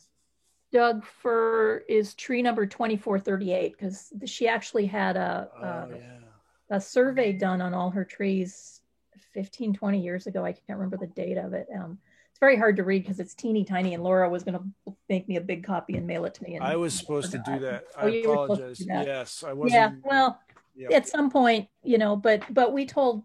Doug fir is tree number 2438, because she actually had a survey done on all her trees 15, 20 years ago. I can't remember the date of it. It's very hard to read because it's teeny tiny, and Laura was going to make me a big copy and mail it to me. And I was supposed to do that. I you apologize. Yes, I wasn't. Yeah, well, at some point, you know, but we told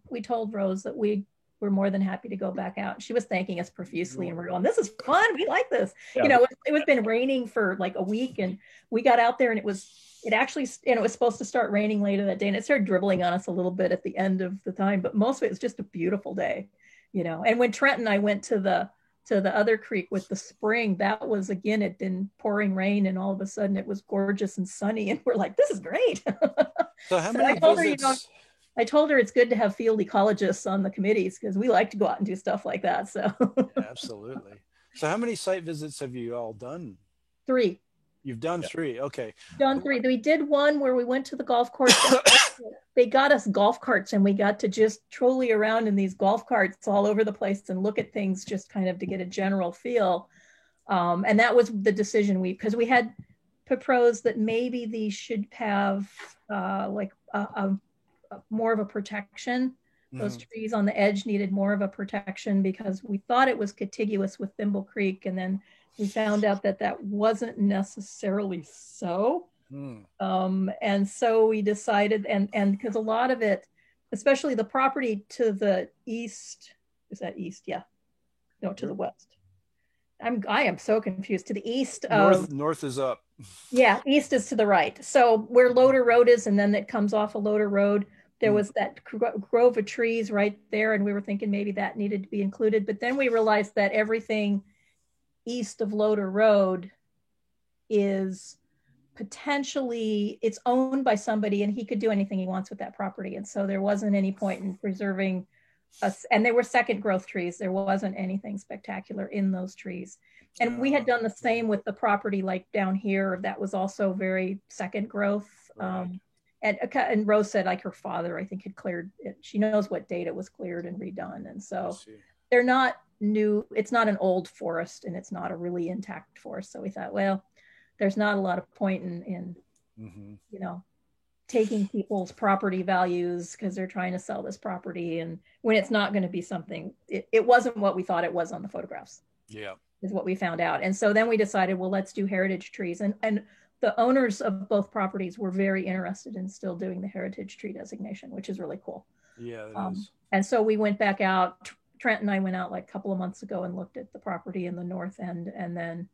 Rose that we were more than happy to go back out. She was thanking us profusely, and we're going, "This is fun. We like this." Yeah. You know, it was been raining for like a week, and we got out there, and it was supposed to start raining later that day, and it started dribbling on us a little bit at the end of the time, but most of it was just a beautiful day, you know. And when Trent and I went to the other creek with the spring, that was, again, it'd been pouring rain, and all of a sudden it was gorgeous and sunny, and we're like, this is great. So how many visits? I told her it's good to have field ecologists on the committees because we like to go out and do stuff like that. So yeah, absolutely. So how many site visits have you all done? 3. You've done 3. Okay. Done 3. We did one where we went to the golf course. They got us golf carts, and we got to just trolley around in these golf carts all over the place and look at things just kind of to get a general feel. And that was the decision because we had proposed that maybe these should have like a more of a protection. Those trees on the edge needed more of a protection because we thought it was contiguous with Thimble Creek, and then we found out that wasn't necessarily so. And so we decided, and because a lot of it, especially the property to the east, is that east? Yeah. No, to the west. I am so confused. To the east. North is up. Yeah, east is to the right. So where Loader Road is, and then it comes off of Loader Road, there was that grove of trees right there, and we were thinking maybe that needed to be included. But then we realized that everything east of Loader Road is potentially, it's owned by somebody, and he could do anything he wants with that property. And so there wasn't any point in preserving and they were second growth trees. There wasn't anything spectacular in those trees. And we had done the same with the property like down here. That was also very second growth. Right. And Rose said like her father, I think, had cleared it. She knows what date it was cleared and redone. And so they're not new. It's not an old forest and it's not a really intact forest. So we thought, well, there's not a lot of point in you know, taking people's property values because they're trying to sell this property. And when it's not going to be something, it wasn't what we thought it was on the photographs. Yeah. Is what we found out. And so then we decided, well, let's do heritage trees. And the owners of both properties were very interested in still doing the heritage tree designation, which is really cool. Yeah, it is. And so we went back out. Trent and I went out like a couple of months ago and looked at the property in the north end. And then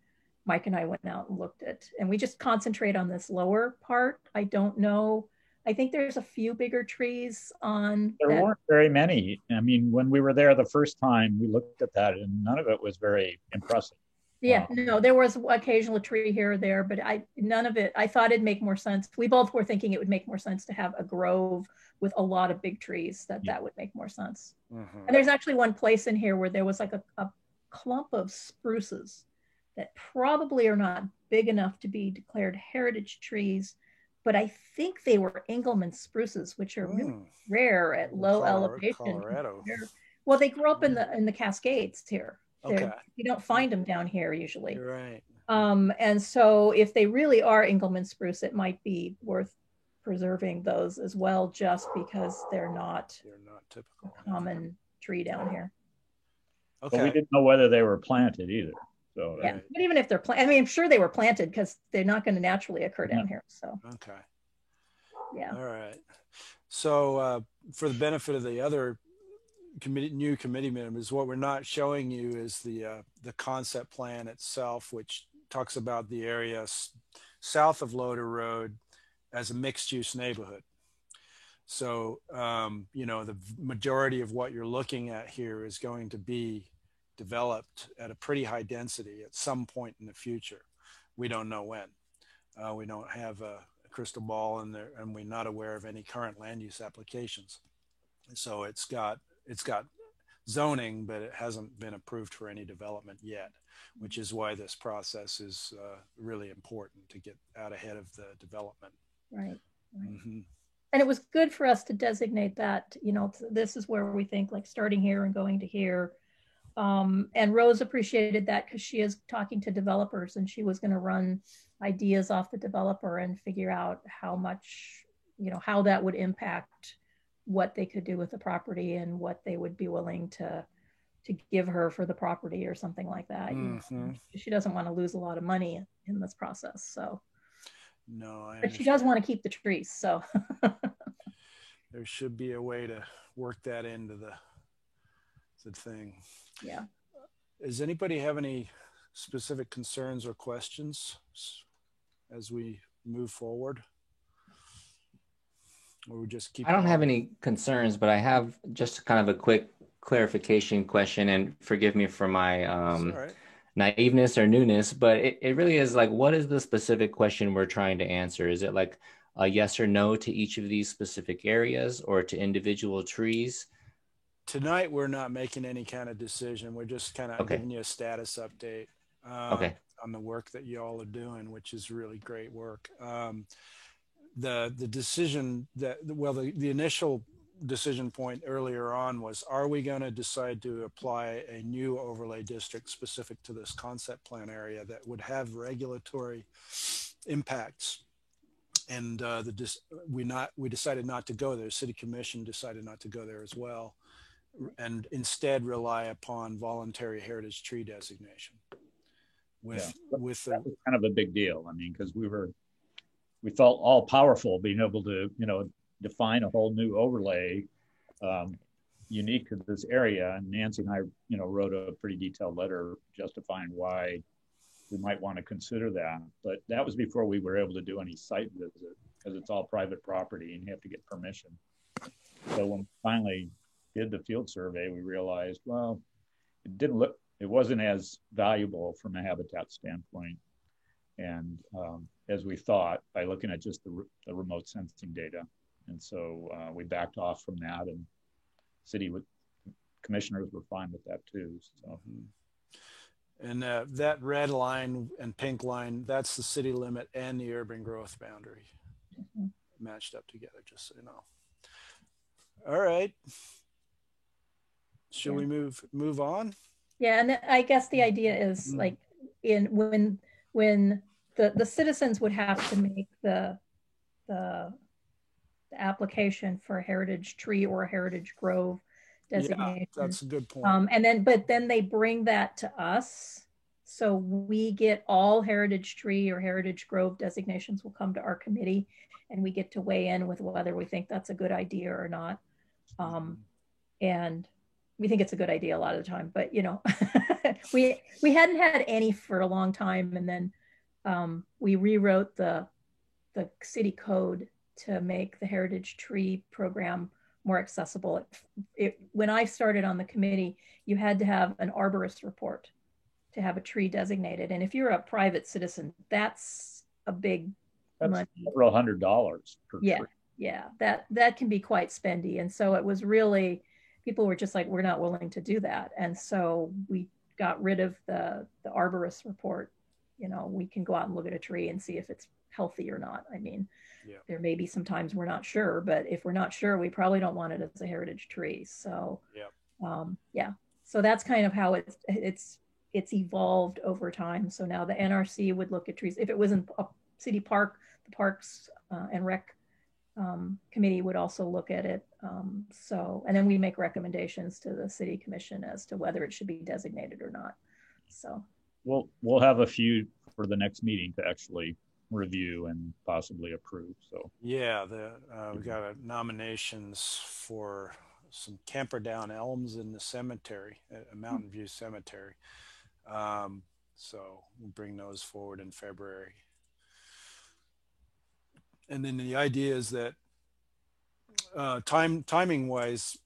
Mike and I went out and looked at, and we just concentrate on this lower part. I don't know. I think there's a few bigger trees on. There weren't very many. I mean, when we were there the first time, we looked at that and none of it was very impressive. Yeah, no, there was occasional tree here or there, but none of it. I thought it'd make more sense. We both were thinking it would make more sense to have a grove with a lot of big trees. That would make more sense. And there's actually one place in here where there was like a clump of spruces that probably are not big enough to be declared heritage trees, but I think they were Engelmann spruces, which are really rare at low elevation. Colorado. Well, they grew up in the Cascades here. Okay. You don't find them down here usually. You're right. And so if they really are Engelmann spruce, it might be worth preserving those as well, just because they're not typical common tree down here. Okay. But we didn't know whether they were planted either. So yeah, but even if they're planted, I mean, I'm sure they were planted because they're not going to naturally occur down here. So okay. Yeah. All right. So for the benefit of the other new committee members, what we're not showing you is the concept plan itself, which talks about the area south of Loader Road as a mixed-use neighborhood. So, you know, the majority of what you're looking at here is going to be developed at a pretty high density at some point in the future. We don't know when. We don't have a crystal ball in there, and we're not aware of any current land use applications. So it's got zoning, but it hasn't been approved for any development yet, which is why this process is really important to get out ahead of the development. Right. And it was good for us to designate that, you know, this is where we think like starting here and going to here. And Rose appreciated that because she is talking to developers and she was going to run ideas off the developer and figure out how much, you know, how that would impact what they could do with the property and what they would be willing to give her for the property or something like that. You know, she doesn't want to lose a lot of money in this process. So, no, but she does want to keep the trees. So there should be a way to work that into the thing. Yeah. Does anybody have any specific concerns or questions as we move forward? Or we just keep I don't have any concerns, but I have just kind of a quick clarification question, and forgive me for my naiveness or newness, but it really is like, what is the specific question we're trying to answer? Is it like a yes or no to each of these specific areas or to individual trees? Tonight, we're not making any kind of decision. We're just kind of giving you a status update on the work that you all are doing, which is really great work. The decision that, well, the initial decision point earlier on was, are we going to decide to apply a new overlay district specific to this concept plan area that would have regulatory impacts? And we decided not to go there. City Commission decided not to go there as well, and instead rely upon voluntary heritage tree designation. That was kind of a big deal. I mean, because we felt all powerful being able to, you know, define a whole new overlay unique to this area. And Nancy and I, you know, wrote a pretty detailed letter justifying why we might want to consider that. But that was before we were able to do any site visit, because it's all private property and you have to get permission. So when we finally did the field survey, we realized, well, it wasn't as valuable from a habitat standpoint. And as we thought, by looking at just the remote sensing data. And so we backed off from that, and city commissioners were fine with that too. So. And that red line and pink line, that's the city limit and the urban growth boundary matched up together, just so you know. All right. Should we move on? Yeah, and I guess the idea is like when the citizens would have to make the application for a heritage tree or a heritage grove designation. Yeah, that's a good point. But then they bring that to us. So we get all heritage tree or heritage grove designations will come to our committee, and we get to weigh in with whether we think that's a good idea or not. And we think it's a good idea a lot of the time, but you know, we hadn't had any for a long time. And then we rewrote the city code to make the heritage tree program more accessible. When I started on the committee, you had to have an arborist report to have a tree designated. And if you're a private citizen, that's a big money. Several $100 per tree. Yeah, that can be quite spendy. And so it was really, people were just like, we're not willing to do that. And so we got rid of the arborist report. You know, we can go out and look at a tree and see if it's healthy or not. I mean, there may be some times we're not sure, but if we're not sure, we probably don't want it as a heritage tree. So so that's kind of how it's evolved over time. So now the NRC would look at trees. If it was in a city park, the Parks and Rec committee would also look at it. And then we make recommendations to the city commission as to whether it should be designated or not. So we'll have a few for the next meeting to actually review and possibly approve. So yeah, we got nominations for some Camperdown elms in the cemetery, at Mountain View Cemetery. So we'll bring those forward in February. And then the idea is that timing wise,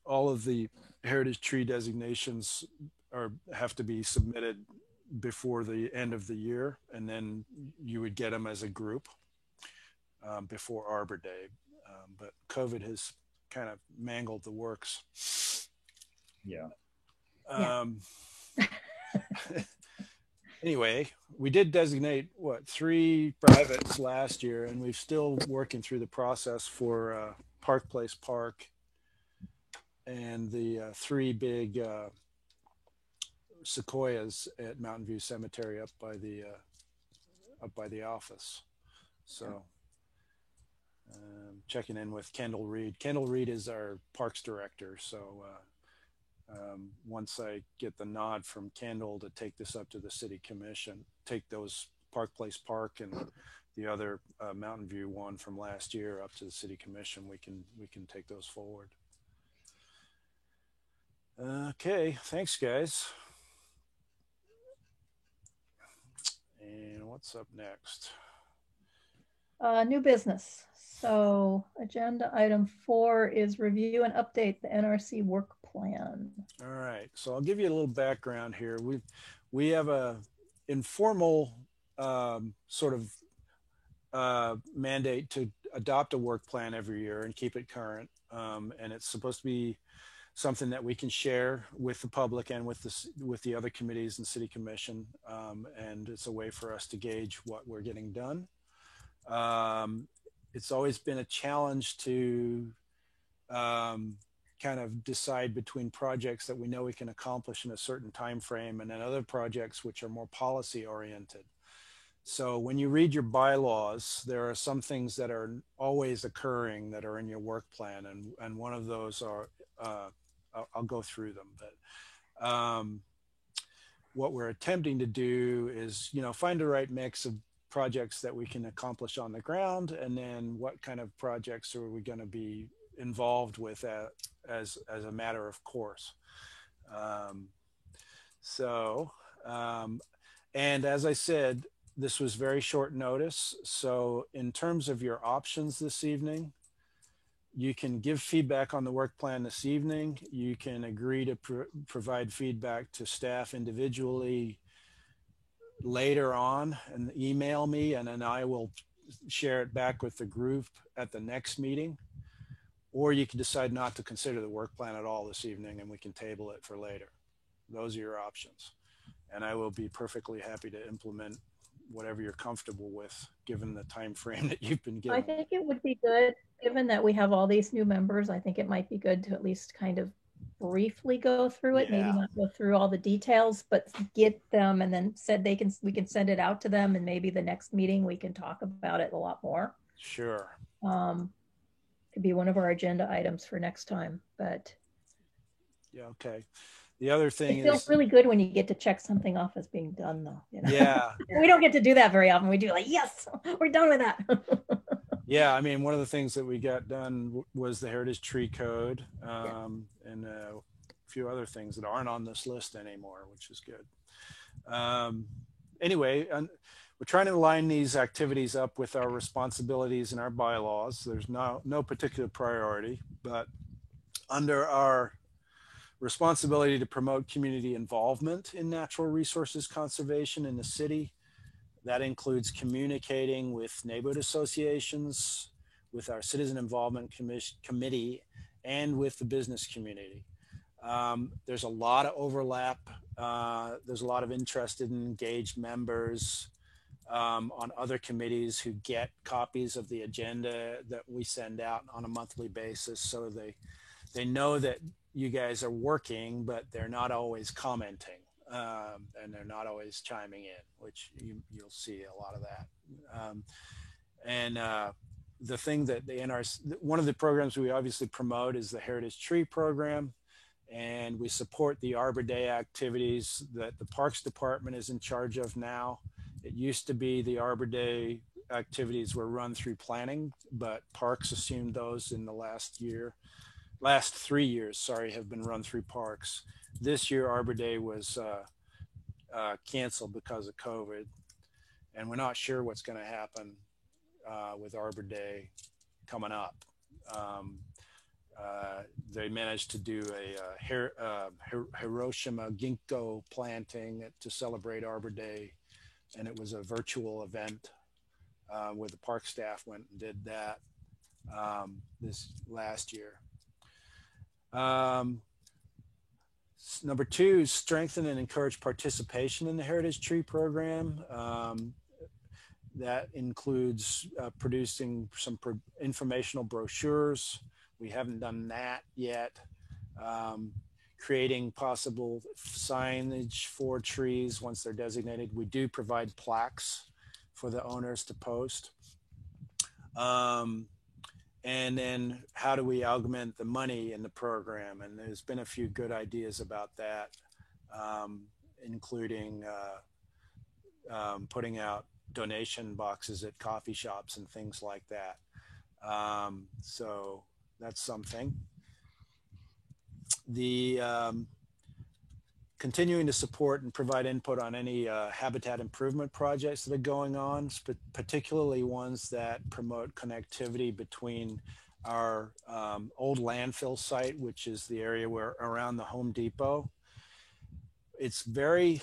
all of the heritage tree designations have to be submitted before the end of the year, and then you would get them as a group before Arbor Day. But COVID has kind of mangled the works. Yeah. Anyway, we did designate 3 privates last year, and we're still working through the process for Park Place Park and the 3 big sequoias at Mountain View Cemetery up by the office. So checking in with Kendall Reed. Kendall Reed is our parks director. So once I get the nod from Kendall to take this up to the city commission, take those Park Place Park and the other Mountain View one from last year up to the city commission, we can take those forward. Okay, thanks guys. And what's up next? New business. So agenda item 4 is review and update the NRC work plan. All right, so I'll give you a little background here. We have a informal sort of mandate to adopt a work plan every year and keep it current. And it's supposed to be something that we can share with the public and with the other committees and city commission. And it's a way for us to gauge what we're getting done. It's always been a challenge to kind of decide between projects that we know we can accomplish in a certain time frame and then other projects which are more policy oriented. So when you read your bylaws, there are some things that are always occurring that are in your work plan, and one of those are I'll go through them, but what we're attempting to do is, find the right mix of projects that we can accomplish on the ground, and then what kind of projects are we going to be involved with as a matter of course. And as I said, this was very short notice. So in terms of your options this evening, you can give feedback on the work plan this evening. You can agree to provide feedback to staff individually later on and email me, and then I will share it back with the group at the next meeting. or you can decide not to consider the work plan at all this evening and we can table it for later. Those are your options. And I will be perfectly happy to implement whatever you're comfortable with, given the time frame that you've been given. I think it would be good, given that we have all these new members, I think it might be good to at least kind of briefly go through it, maybe not go through all the details, but get them, and then we can send it out to them, and maybe the next meeting we can talk about it a lot more. Sure. Could be one of our agenda items for next time, but yeah, okay. The other thing it feels really good when you get to check something off as being done, though. You know? Yeah. We don't get to do that very often. We do like, yes, we're done with that. Yeah, I mean, one of the things that we got done was the Heritage Tree Code, and a few other things that aren't on this list anymore, which is good. Anyway, we're trying to align these activities up with our responsibilities and our bylaws. There's no particular priority, but under our responsibility to promote community involvement in natural resources conservation in the city, that includes communicating with neighborhood associations, with our Citizen Involvement Committee, and with the business community. There's a lot of overlap. There's a lot of interested and engaged members on other committees who get copies of the agenda that we send out on a monthly basis. So they know that you guys are working, but they're not always commenting. And they're not always chiming in, which you'll see a lot of that. The thing that one of the programs we obviously promote is the Heritage Tree Program, and we support the Arbor Day activities that the Parks Department is in charge of now. It used to be the Arbor Day activities were run through planning, but Parks assumed those in the last 3 years, have been run through Parks. This year, Arbor Day was canceled because of COVID, and we're not sure what's going to happen with Arbor Day coming up. They managed to do a Hiroshima ginkgo planting to celebrate Arbor Day, and it was a virtual event where the park staff went and did that this last year. Number 2 is strengthen and encourage participation in the Heritage Tree Program. That includes producing some informational brochures. We haven't done that yet. Creating possible signage for trees once they're designated. We do provide plaques for the owners to post. And then how do we augment the money in the program? And there's been a few good ideas about that, including putting out donation boxes at coffee shops and things like that. So that's something. The continuing to support and provide input on any habitat improvement projects that are going on, particularly ones that promote connectivity between our old landfill site, which is the area around the Home Depot. It's very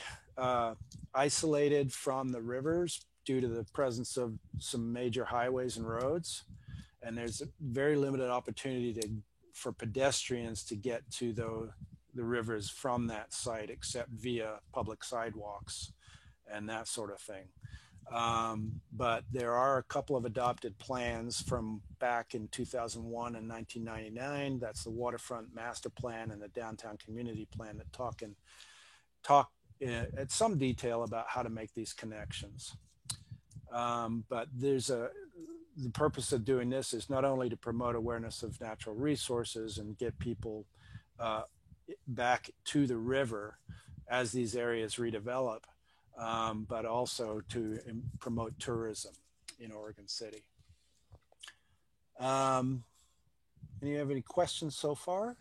isolated from the rivers due to the presence of some major highways and roads. And there's a very limited opportunity for pedestrians to get to the rivers from that site, except via public sidewalks and that sort of thing. But there are a couple of adopted plans from back in 2001 and 1999. That's the Waterfront Master Plan and the Downtown Community Plan that talk at some detail about how to make these connections. But the purpose of doing this is not only to promote awareness of natural resources and get people back to the river as these areas redevelop, but also to promote tourism in Oregon City. You have any questions so far?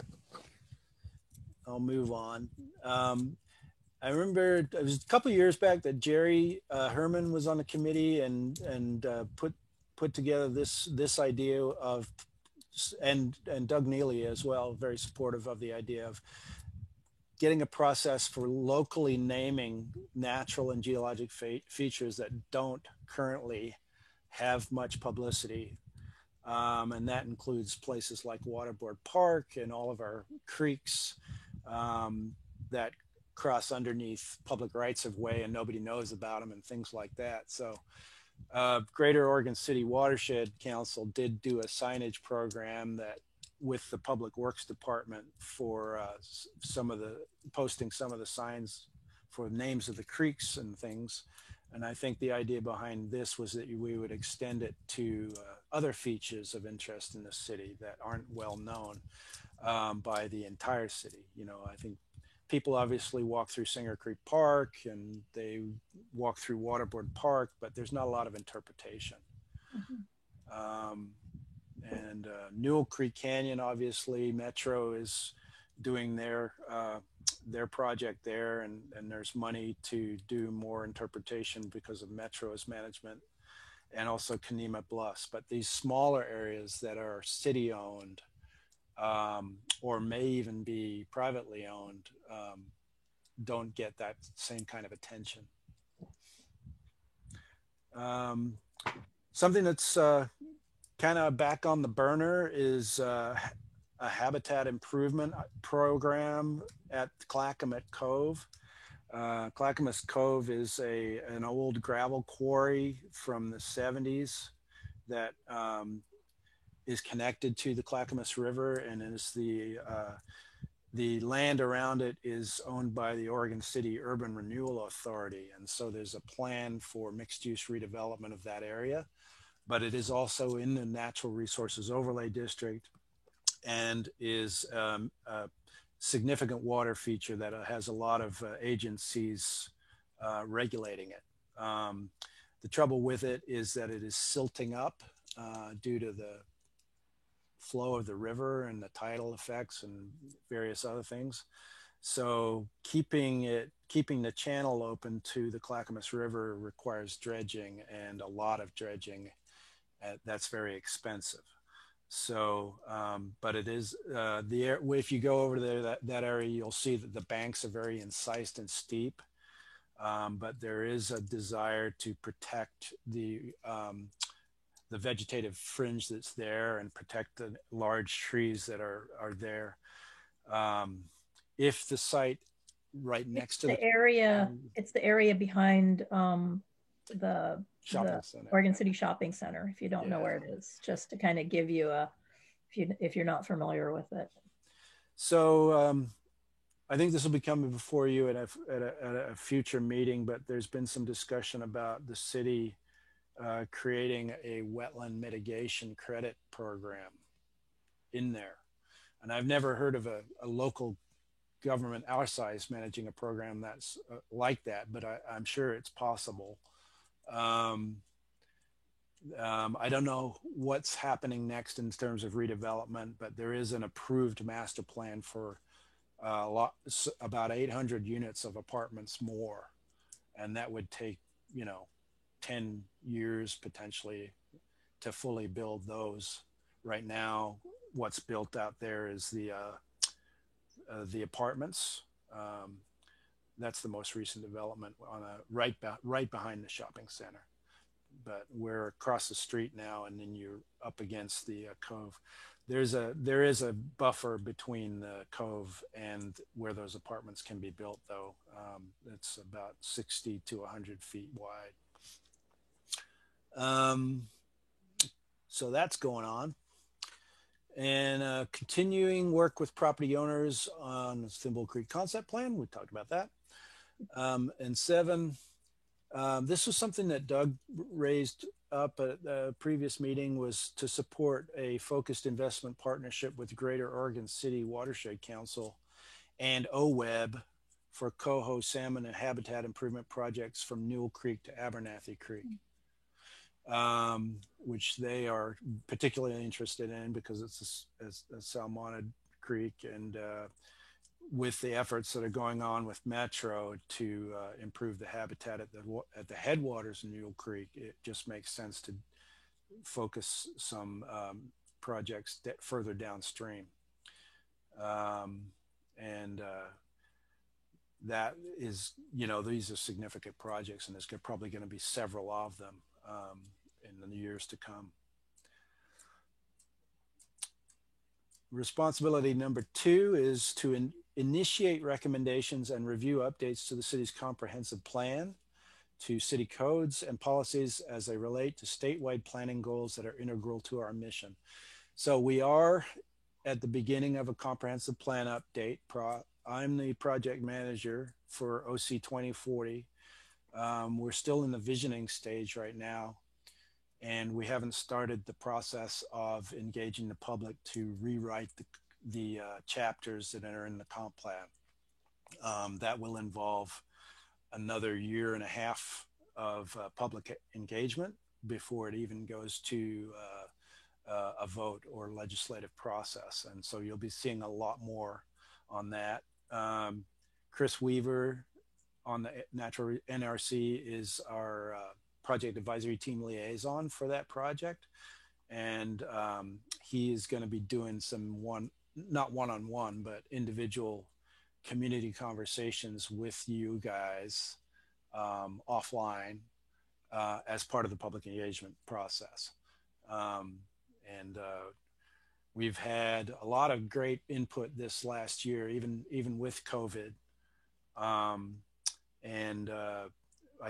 I'll move on. I remember it was a couple of years back that Jerry Herman was on the committee and put together this idea of, and Doug Neely as well, very supportive of the idea of getting a process for locally naming natural and geologic features that don't currently have much publicity. And that includes places like Waterboard Park and all of our creeks that cross underneath public rights of way and nobody knows about them and things like that. So Greater Oregon City Watershed Council did do a signage program that with the Public Works Department for posting some of the signs for names of the creeks and things. And I think the idea behind this was that we would extend it to other features of interest in the city that aren't well known by the entire city. You know, I think people obviously walk through Singer Creek Park and they walk through Waterboard Park, but there's not a lot of interpretation. And Newell Creek Canyon, obviously, Metro is doing their project there, and there's money to do more interpretation because of Metro's management, and also Kenema Bluffs. But these smaller areas that are city-owned or may even be privately owned don't get that same kind of attention. Something that's kind of back on the burner is a habitat improvement program at Clackamas Cove. Clackamas Cove is an old gravel quarry from the 70s that is connected to the Clackamas River, and is the land around it is owned by the Oregon City Urban Renewal Authority. And so there's a plan for mixed use redevelopment of that area, but it is also in the Natural Resources Overlay District and is a significant water feature that has a lot of agencies regulating it. The trouble with it is that it is silting up due to the flow of the river and the tidal effects and various other things. So keeping the channel open to the Clackamas River requires dredging, and a lot of dredging. That's very expensive. So, but it is if you go over there, that area, you'll see that the banks are very incised and steep. But there is a desire to protect the vegetative fringe that's there and protect the large trees that are there. If the site right next to the area, it's the area behind the shopping center, Oregon City Shopping Center, if you don't know where it is, just to kind of give you if you're not familiar with it. So I think this will be coming before you at a future meeting, but there's been some discussion about the city creating a wetland mitigation credit program in there. And I've never heard of a local government our size managing a program that's like that, but I'm sure it's possible. I don't know what's happening next in terms of redevelopment, but there is an approved master plan for about 800 units of apartments more. And that would take, 10 years potentially to fully build those. Right now, what's built out there is the apartments. That's the most recent development on right behind the shopping center. But we're across the street now, and then you're up against the cove. There is a buffer between the cove and where those apartments can be built, though. It's about 60 to 100 feet wide. So that's going on. And continuing work with property owners on the Thimble Creek concept plan. We talked about that. And 7, this was something that Doug raised up at a previous meeting, was to support a focused investment partnership with Greater Oregon City Watershed Council and OWEB for coho, salmon, and habitat improvement projects from Newell Creek to Abernathy Creek, which they are particularly interested in because it's a salmonid creek, and with the efforts that are going on with Metro to improve the habitat at the headwaters of Newell Creek, it just makes sense to focus some projects further downstream. That is, these are significant projects, and there's probably going to be several of them in the years to come. responsibility number 2 is to initiate recommendations and review updates to the city's comprehensive plan, to city codes and policies as they relate to statewide planning goals that are integral to our mission. So we are at the beginning of a comprehensive plan update. I'm the project manager for OC 2040. We're still in the visioning stage right now, and we haven't started the process of engaging the public to rewrite the chapters that are in the comp plan. That will involve another 1.5 years of public engagement before it even goes to a vote or legislative process. And so you'll be seeing a lot more on that. Chris Weaver on the Natural NRC is our project advisory team liaison for that project. And he is going to be doing some not one-on-one, but individual community conversations with you guys offline as part of the public engagement process. We've had a lot of great input this last year, even with COVID. I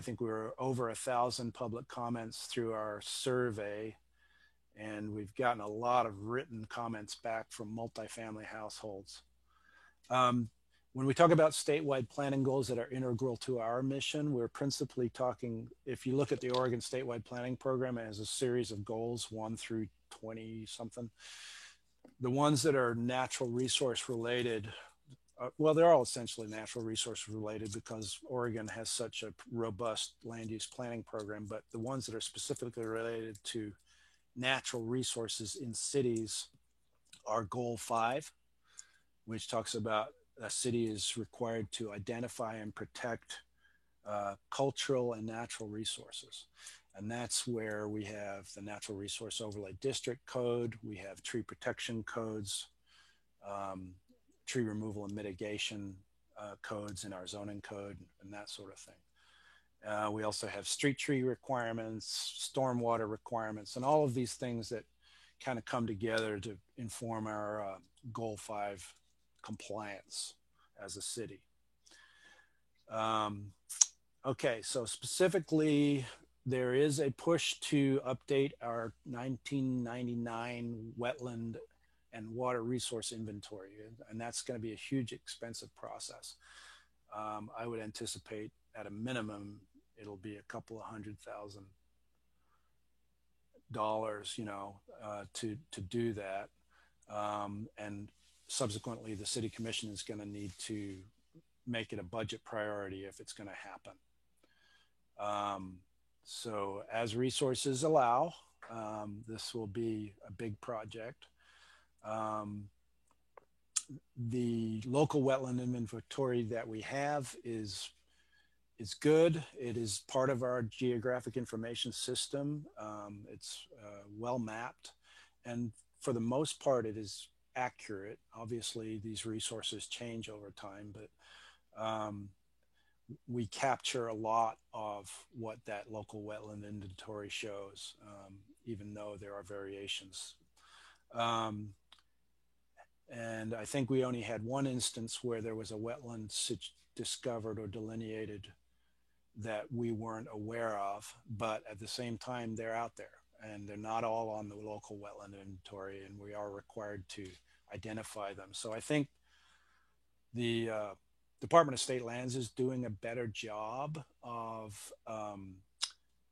think we were over 1,000 public comments through our survey, and we've gotten a lot of written comments back from multifamily households. When we talk about statewide planning goals that are integral to our mission, we're principally talking, if you look at the Oregon Statewide Planning Program, it has a series of goals, 1 through 20 something. The ones that are natural resource related, well, they're all essentially natural resource related because Oregon has such a robust land use planning program, but the ones that are specifically related to natural resources in cities are Goal 5, which talks about a city is required to identify and protect cultural and natural resources. And that's where we have the Natural Resource Overlay District Code, we have tree protection codes, tree removal and mitigation codes in our zoning code, and that sort of thing. We also have street tree requirements, stormwater requirements, and all of these things that kind of come together to inform our Goal 5 compliance as a city. Okay, so specifically, there is a push to update our 1999 wetland and water resource inventory, and that's going to be a huge, expensive process. I would anticipate at a minimum, it'll be a couple of $100,000, to do that. And subsequently, the city commission is going to need to make it a budget priority if it's going to happen. So as resources allow, this will be a big project. The local wetland inventory that we have is good. It is part of our geographic information system. It's well mapped, and for the most part, it is accurate. Obviously, these resources change over time, but we capture a lot of what that local wetland inventory shows, even though there are variations. And I think we only had one instance where there was a wetland discovered or delineated that we weren't aware of, but at the same time, they're out there and they're not all on the local wetland inventory, and we are required to identify them. So I think the Department of State Lands is doing a better job of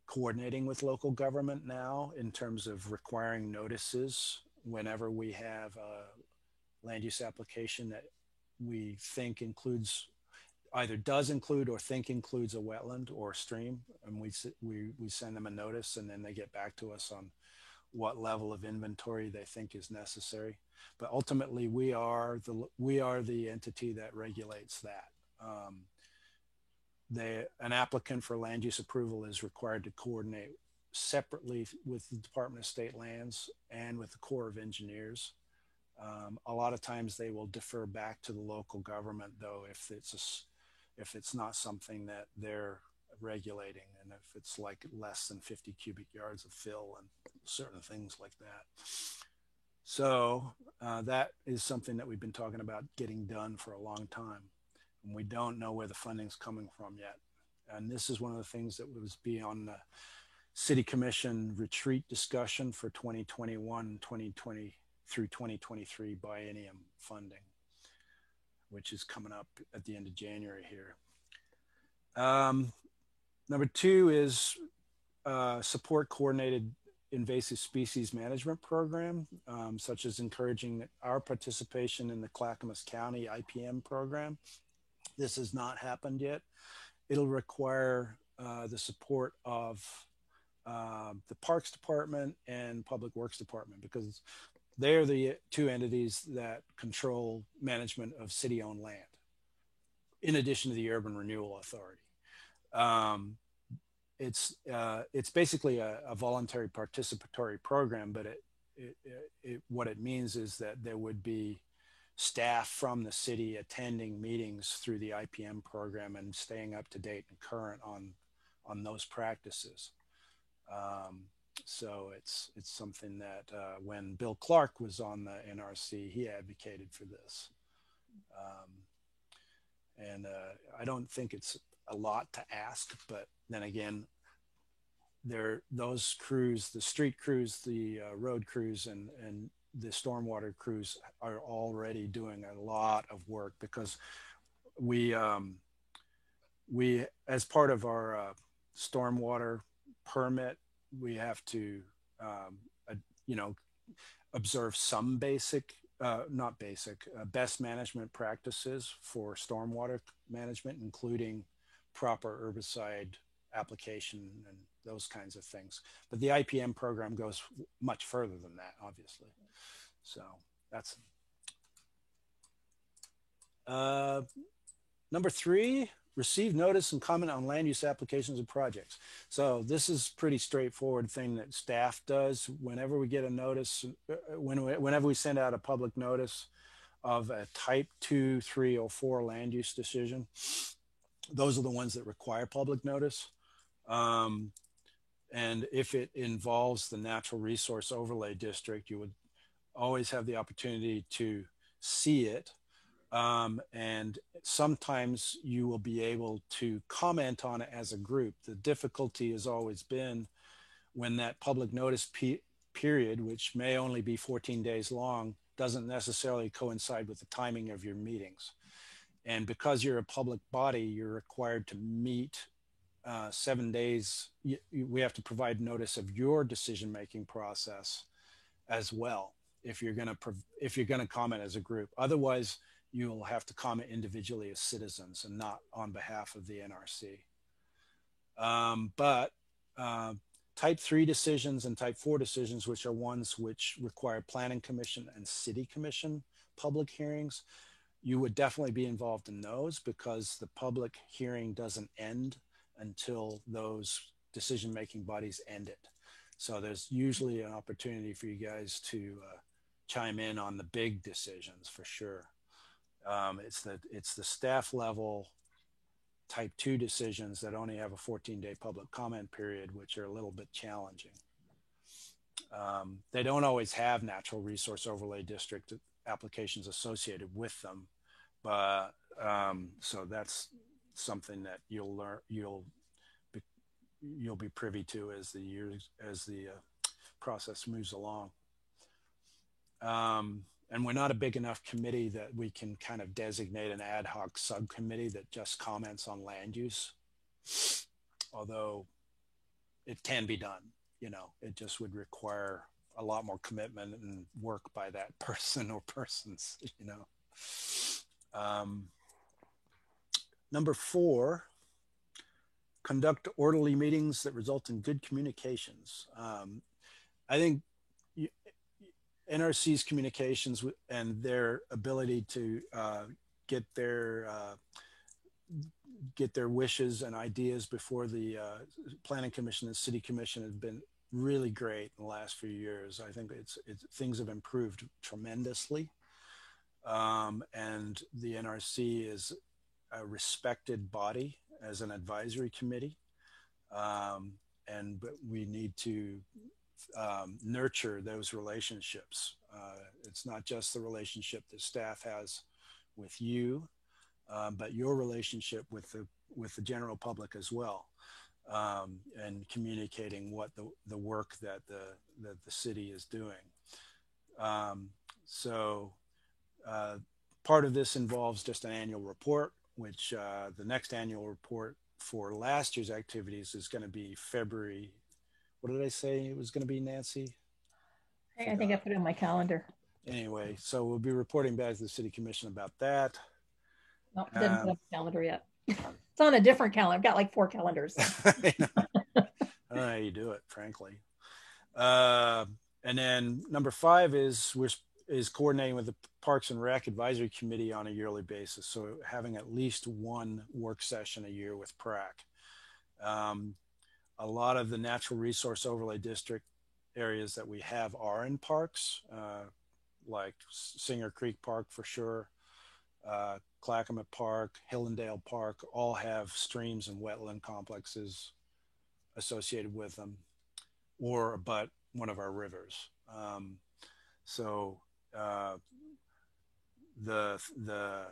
coordinating with local government now in terms of requiring notices whenever we have a land use application that we think includes, either does include or think includes a wetland or stream, and we send them a notice, and then they get back to us on what level of inventory they think is necessary. But ultimately, we are the entity that regulates that. An applicant for land use approval is required to coordinate separately with the Department of State Lands and with the Corps of Engineers. A lot of times they will defer back to the local government, though, if it's not something that they're regulating, and if it's like less than 50 cubic yards of fill and certain things like that. So that is something that we've been talking about getting done for a long time. And we don't know where the funding's coming from yet. And this is one of the things that was be on the City Commission retreat discussion for 2021, 2020 through 2023 biennium funding, which is coming up at the end of January here. Number two is support coordinated invasive species management program, such as encouraging our participation in the Clackamas County IPM program. This has not happened yet. It'll require the support of the Parks Department and Public Works Department, because they're the two entities that control management of city-owned land, in addition to the Urban Renewal Authority. It's basically a voluntary participatory program, but what it means is that there would be staff from the city attending meetings through the IPM program and staying up to date and current on those practices. So it's something that when Bill Clark was on the NRC, he advocated for this. And I don't think it's a lot to ask, but then again, those crews, the street crews, the road crews, and the stormwater crews are already doing a lot of work, because we as part of our stormwater permit, we have to observe some basic best management practices for stormwater management, including proper herbicide application and those kinds of things. But the IPM program goes much further than that, obviously. So that's number three, receive notice and comment on land use applications and projects. So this is pretty straightforward thing that staff does whenever we get a notice, whenever we send out a public notice of a type 2, 3, or 4 land use decision. Those are the ones that require public notice. And if it involves the natural resource overlay district, you would always have the opportunity to see it. And sometimes you will be able to comment on it as a group. The difficulty has always been when that public notice period, which may only be 14 days long, doesn't necessarily coincide with the timing of your meetings. And because you're a public body, you're required to meet 7 days. We have to provide notice of your decision-making process as well, if you're going to comment as a group. Otherwise, you will have to comment individually as citizens and not on behalf of the NRC. But type 3 decisions and type 4 decisions, which are ones which require planning commission and city commission public hearings, you would definitely be involved in those, because the public hearing doesn't end until those decision-making bodies end it. So there's usually an opportunity for you guys to chime in on the big decisions for sure. It's the staff level type 2 decisions that only have a 14-day public comment period, which are a little bit challenging. They don't always have natural resource overlay district applications associated with them, but so that's something that you'll be privy to as the process moves along. And we're not a big enough committee that we can kind of designate an ad hoc subcommittee that just comments on land use, although it can be done. It just would require a lot more commitment and work by that person or persons. Number 4, conduct orderly meetings that result in good communications. I think NRC's communications and their ability to get their wishes and ideas before the Planning Commission and City Commission have been really great in the last few years. I think things have improved tremendously, and the NRC is a respected body as an advisory committee, but we need to nurture those relationships. It's not just the relationship that staff has with you, but your relationship with the general public as well, and communicating what the work that the city is doing. So part of this involves just an annual report, which the next annual report for last year's activities is going to be February. What did I say it was going to be, Nancy? I think I put it on my calendar. Anyway, so we'll be reporting back to the City Commission about that. No, didn't put up the calendar yet. It's on a different calendar. I've got like 4 calendars. I don't know how you do it, frankly. And then number 5 is coordinating with the Parks and Rec Advisory Committee on a yearly basis. So having at least one work session a year with PRAC. A lot of the natural resource overlay district areas that we have are in parks, like Singer Creek Park for sure, Clackamas Park, Hillendale Park, all have streams and wetland complexes associated with them, but one of our rivers. The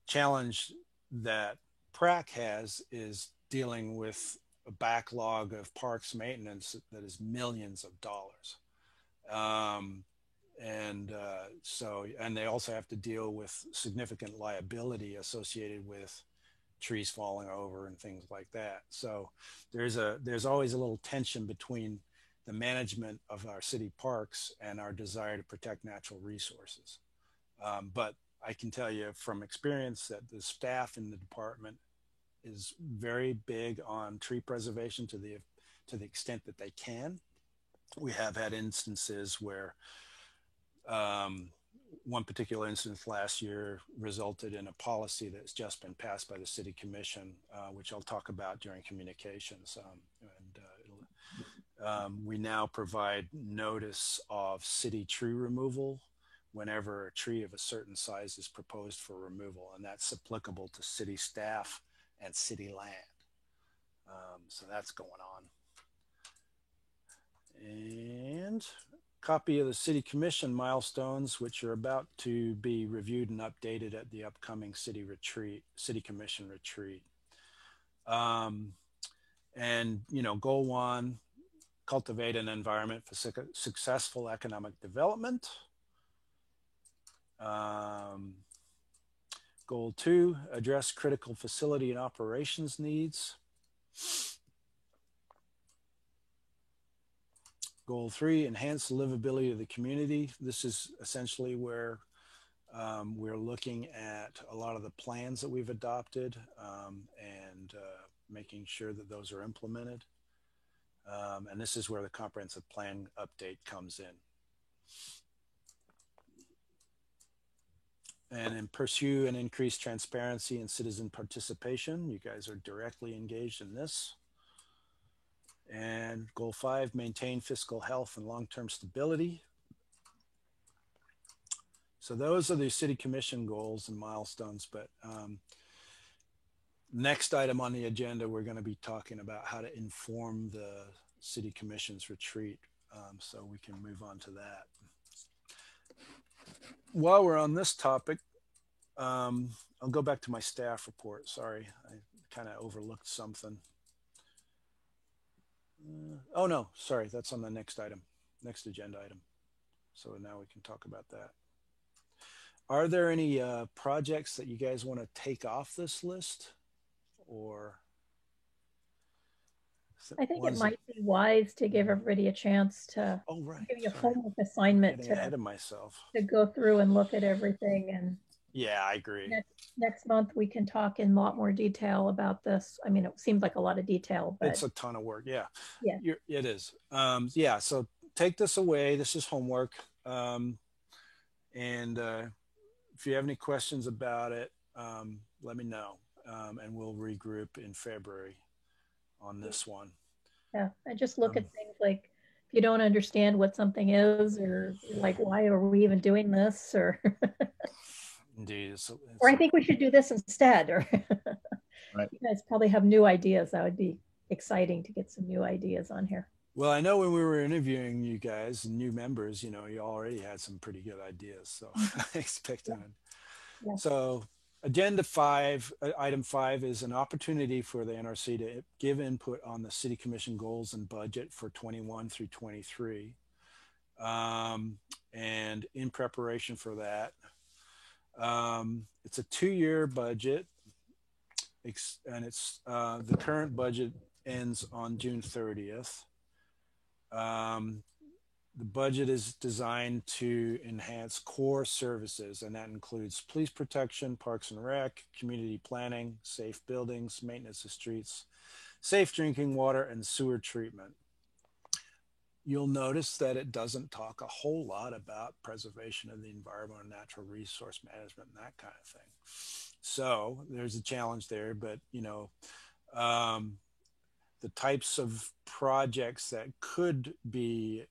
challenge that PRAC has is dealing with a backlog of parks maintenance that is millions of dollars. And they also have to deal with significant liability associated with trees falling over and things like that. So there's always a little tension between the management of our city parks and our desire to protect natural resources. But I can tell you from experience that the staff in the department is very big on tree preservation to the extent that they can. We have had instances where one particular instance last year resulted in a policy that's just been passed by the City Commission, which I'll talk about during communications. We now provide notice of city tree removal whenever a tree of a certain size is proposed for removal, and that's applicable to city staff and city land. So that's going on. And copy of the City Commission milestones, which are about to be reviewed and updated at the upcoming City Commission retreat. And, goal 1, cultivate an environment for successful economic development. Goal 2, address critical facility and operations needs. Goal 3, enhance the livability of the community. This is essentially where we're looking at a lot of the plans that we've adopted and making sure that those are implemented. And this is where the comprehensive plan update comes in. And then pursue and increase transparency and citizen participation. You guys are directly engaged in this. And goal 5, maintain fiscal health and long-term stability. So those are the City Commission goals and milestones, but next item on the agenda, we're going to be talking about how to inform the City Commission's retreat. So we can move on to that. While we're on this topic, I'll go back to my staff report. Sorry, I kind of overlooked something. Oh no, sorry, that's on the next item, next agenda item. So now we can talk about that. Are there any projects that you guys want to take off this list, or? I think it might be wise to give everybody a chance to give you a homework assignment ahead of myself to go through and look at everything. And yeah, I agree. Next month we can talk in a lot more detail about this. I mean, it seems like a lot of detail, but it's a ton of work. Yeah, yeah, it is. Yeah, so take this away. This is homework. And if you have any questions about it, let me know, and we'll regroup in February on this one. Yeah, I just look at things like if you don't understand what something is, or like, why are we even doing this, or indeed, or I think we should do this instead, or right. You guys probably have new ideas. That would be exciting to get some new ideas on here. Well, I know when we were interviewing you guys, new members, you already had some pretty good ideas. So I expect that. Yeah. So agenda 5, item 5 is an opportunity for the NRC to give input on the city commission goals and budget for 21 through 23. And in preparation for that, it's a 2-year budget, and it's the current budget ends on June 30th. The budget is designed to enhance core services, and that includes police protection, parks and rec, community planning, safe buildings, maintenance of streets, safe drinking water, and sewer treatment. You'll notice that it doesn't talk a whole lot about preservation of the environment and natural resource management and that kind of thing. So there's a challenge there, but the types of projects that could be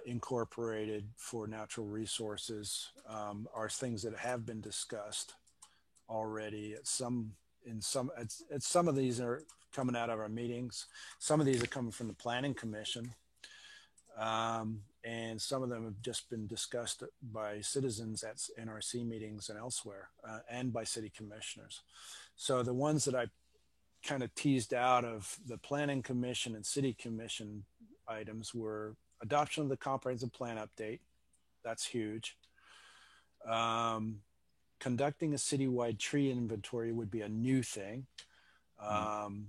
incorporated for natural resources are things that have been discussed already. Some of these are coming out of our meetings. Some of these are coming from the Planning Commission, and some of them have just been discussed by citizens at NRC meetings and elsewhere, and by city commissioners. So the ones that I kind of teased out of the Planning Commission and City Commission items were adoption of the comprehensive plan update. That's huge. Conducting a citywide tree inventory would be a new thing. And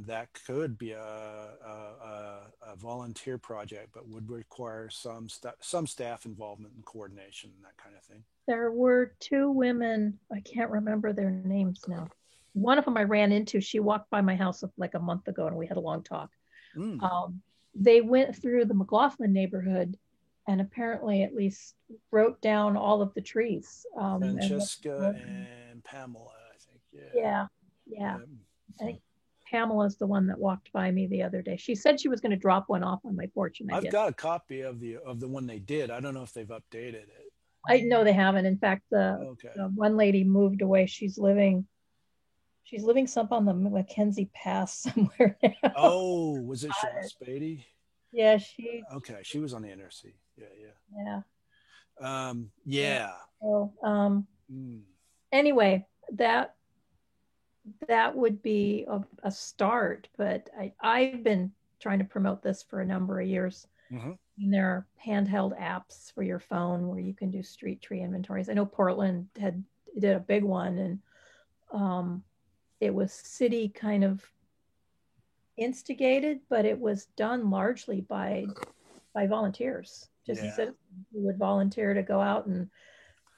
that could be a volunteer project, but would require some staff involvement and coordination and that kind of thing. There were 2 women, I can't remember their names now. One of them I ran into, she walked by my house like a month ago and we had a long talk. They went through the McLaughlin neighborhood and apparently at least wrote down all of the trees. Francesca and Pamela, I think. Yeah. I think Pamela's the one that walked by me the other day. She said she was going to drop one off on my porch. And I've got a copy of the one they did. I don't know if they've updated it. I know they haven't. In fact, the one lady moved away. She's living some on the Mackenzie Pass somewhere now. Oh, was it Sean Spady? Yeah, she was on the NRC. Yeah. So, anyway, that would be a start, but I've been trying to promote this for a number of years. And there are handheld apps for your phone where you can do street tree inventories. I know Portland did a big one, and it was city kind of instigated, but it was done largely by volunteers, just citizens who would volunteer to go out and,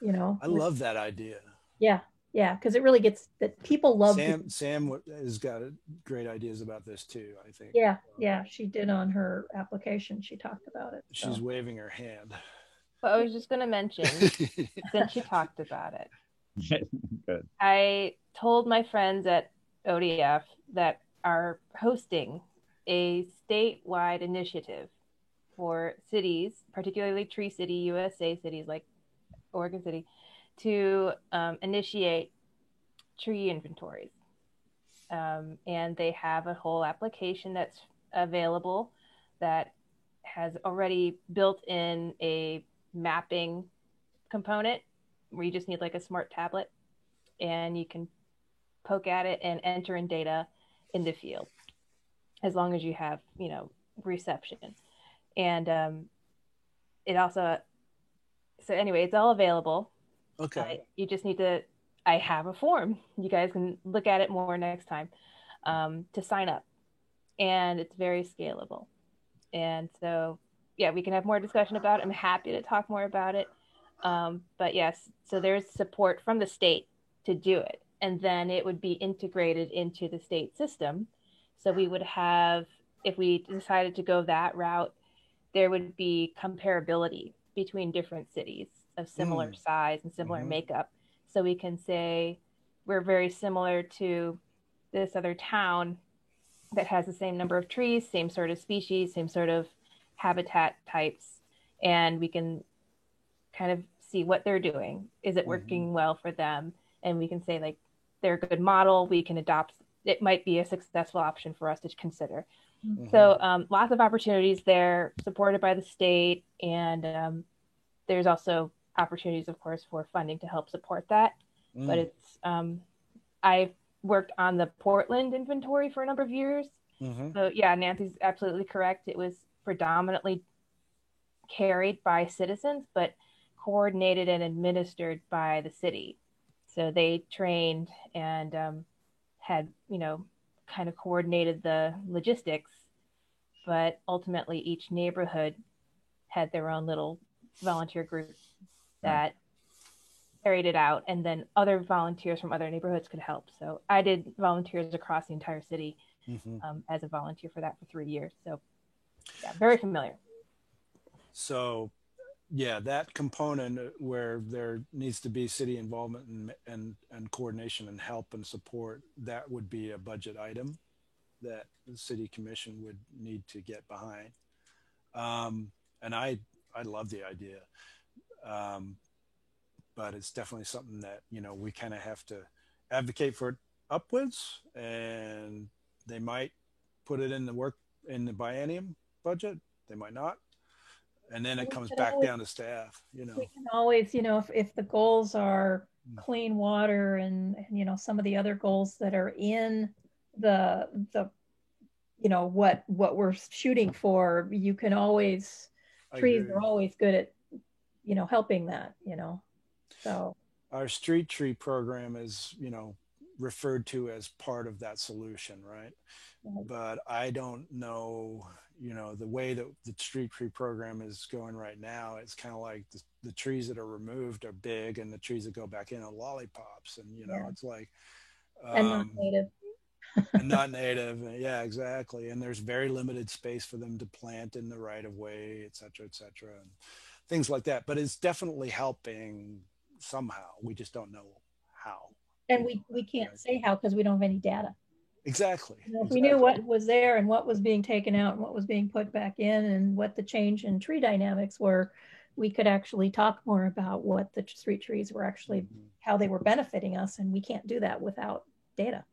I love that idea. Yeah, because it really gets that people love. Sam has got great ideas about this too, I think. Yeah, she did on her application. She talked about it. She's waving her hand. Well, I was just going to mention, since you talked about it, Good. I told my friends at ODF that are hosting a statewide initiative for cities, particularly Tree City, USA cities like Oregon City, to initiate tree inventories. And they have a whole application that's available that has already built in a mapping component where you just need like a smart tablet and you can poke at it and enter in data in the field as long as you have, reception. And it also, so anyway, it's all available. Okay. You just need to, I have a form. You guys can look at it more next time to sign up. And it's very scalable. And so, yeah, we can have more discussion about it. I'm happy to talk more about it. But yes, so there's support from the state to do it. And then it would be integrated into the state system. So we would have, if we decided to go that route, there would be comparability between different cities of similar size and similar makeup. So we can say we're very similar to this other town that has the same number of trees, same sort of species, same sort of habitat types. And we can kind of see what they're doing. Is it working well for them? And we can say like, they're a good model. We can adopt it might be a successful option for us to consider. Mhm. So lots of opportunities there, supported by the state, and there's also opportunities, of course, for funding to help support that. But it's I've worked on the Portland inventory for a number of years. So yeah, Nancy's absolutely correct. It was predominantly carried by citizens, but coordinated and administered by the city. So they trained and had, kind of coordinated the logistics, but ultimately each neighborhood had their own little volunteer group that carried it out, and then other volunteers from other neighborhoods could help. So I did volunteers across the entire city as a volunteer for that for 3 years. So yeah, very familiar. So yeah, that component where there needs to be city involvement and coordination and help and support, that would be a budget item that the city commission would need to get behind. And I love the idea. But it's definitely something that, we kind of have to advocate for it upwards, and they might put it in the biennium budget. They might not. And then it comes back down to staff, We can always, if the goals are clean water and some of the other goals that are in the what we're shooting for, you can always, trees are always good at, helping that, so. Our street tree program is, referred to as part of that solution, right? But I don't know, the way that the street tree program is going right now, it's kind of like the trees that are removed are big, and the trees that go back in are lollipops, and it's like and not native. and not native. Yeah, exactly. And there's very limited space for them to plant in the right of way, et cetera, and things like that. But it's definitely helping somehow. We just don't know how. And we can't say how because we don't have any data. Exactly. If we knew what was there and what was being taken out and what was being put back in and what the change in tree dynamics were, we could actually talk more about what the street trees were actually, how they were benefiting us. And we can't do that without data.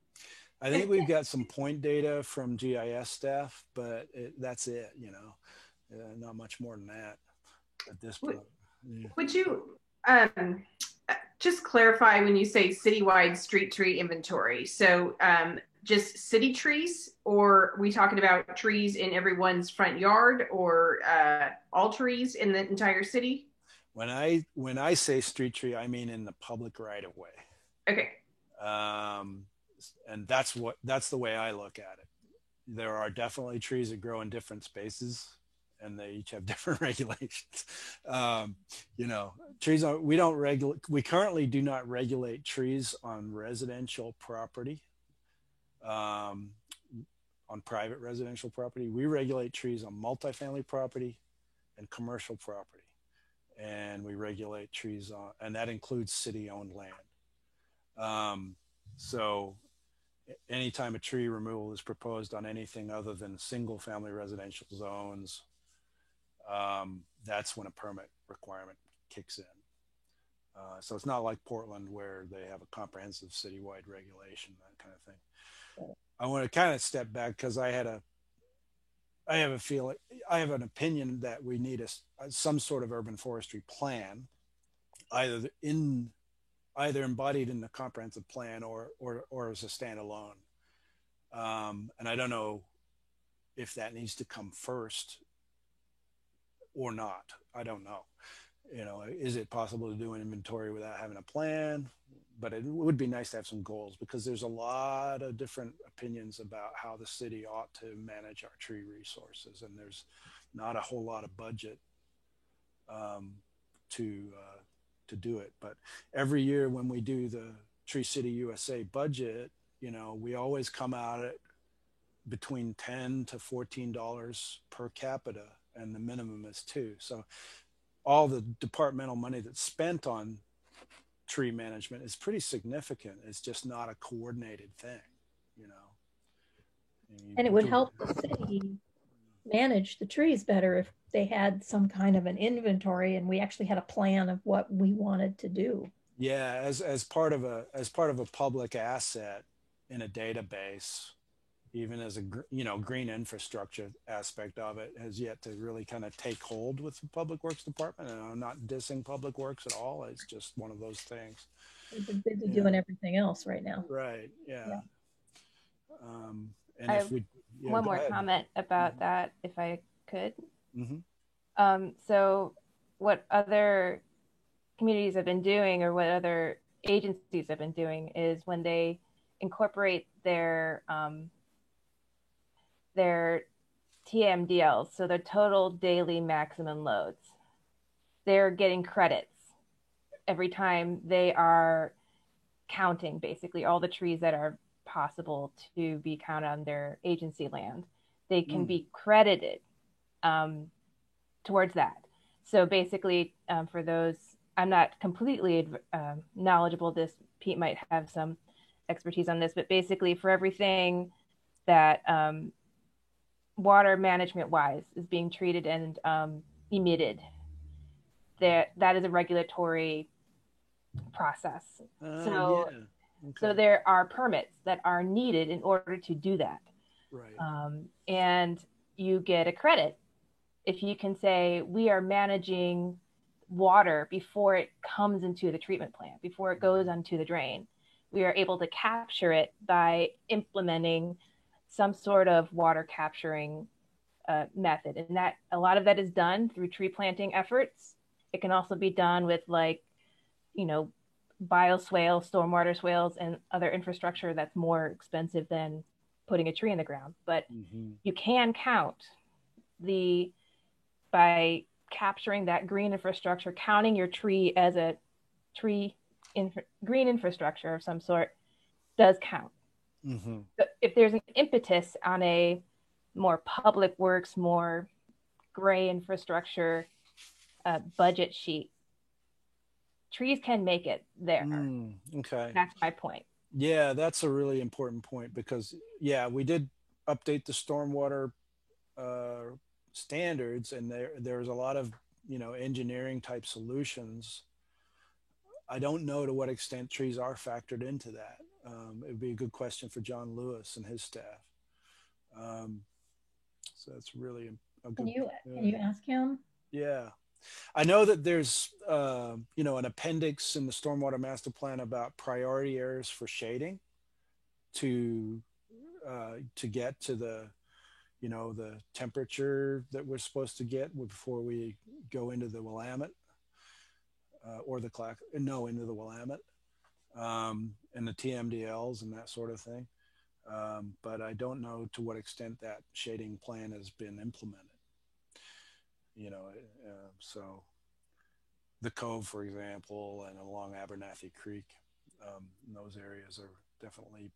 I think we've got some point data from GIS staff, but that's it, not much more than that at this point. Would you just clarify when you say citywide street tree inventory? So just city trees, or are we talking about trees in everyone's front yard, or all trees in the entire city? When I say street tree, I mean in the public right of way. Okay. And that's the way I look at it. There are definitely trees that grow in different spaces, and they each have different regulations. Trees we currently do not regulate trees on residential property. On private residential property, we regulate trees on multifamily property and commercial property, and we regulate trees on, and that includes city-owned land. So anytime a tree removal is proposed on anything other than single-family residential zones, that's when a permit requirement kicks in. So it's not like Portland where they have a comprehensive citywide regulation, that kind of thing. I want to kind of step back because I have an opinion that we need some sort of urban forestry plan, either embodied in the comprehensive plan or as a standalone. And I don't know if that needs to come first or not. I don't know. Is it possible to do an inventory without having a plan? But it would be nice to have some goals, because there's a lot of different opinions about how the city ought to manage our tree resources, and there's not a whole lot of budget to do it. But every year when we do the Tree City USA budget, we always come out at between $10 to $14 per capita, and the minimum is $2. So all the departmental money that's spent on tree management is pretty significant. It's just not a coordinated thing, And it would help the city manage the trees better if they had some kind of an inventory and we actually had a plan of what we wanted to do. Yeah, as part of a public asset, in a database, even as a green infrastructure aspect of it, has yet to really kind of take hold with the Public Works Department. And I'm not dissing Public Works at all. It's just one of those things. They've been busy doing everything else right now. Right. Yeah. Yeah. And I if have we one go more ahead. comment about that, if I could. Mm-hmm. So what other communities have been doing, or what other agencies have been doing, is when they incorporate their TMDLs, so their total daily maximum loads, they're getting credits every time they are counting basically all the trees that are possible to be counted on their agency land. They can be credited towards that. So basically, for those, I'm not completely knowledgeable this, Pete might have some expertise on this, but basically for everything that water management wise is being treated and emitted, that is a regulatory process. So there are permits that are needed in order to do that. Right. And you get a credit if you can say, we are managing water before it comes into the treatment plant, before it goes onto the drain. We are able to capture it by implementing some sort of water capturing method. And that a lot of that is done through tree planting efforts. It can also be done with bioswales, stormwater swales, and other infrastructure that's more expensive than putting a tree in the ground. But you can count by capturing that green infrastructure, counting your tree as a green infrastructure of some sort does count. But if there's an impetus on a more public works, more gray infrastructure budget sheet, trees can make it there. Okay. That's my point. Yeah, that's a really important point, because we did update the stormwater standards, and there's a lot of engineering type solutions. I don't know to what extent trees are factored into that. It would be a good question for John Lewis and his staff. So that's really a good. Can you ask him? Yeah, I know that there's an appendix in the Stormwater Master Plan about priority areas for shading to get to the the temperature that we're supposed to get before we go into the Willamette or the into the Willamette and the TMDLs and that sort of thing. But I don't know to what extent that shading plan has been implemented. So the Cove, for example, and along Abernathy Creek, those areas are definitely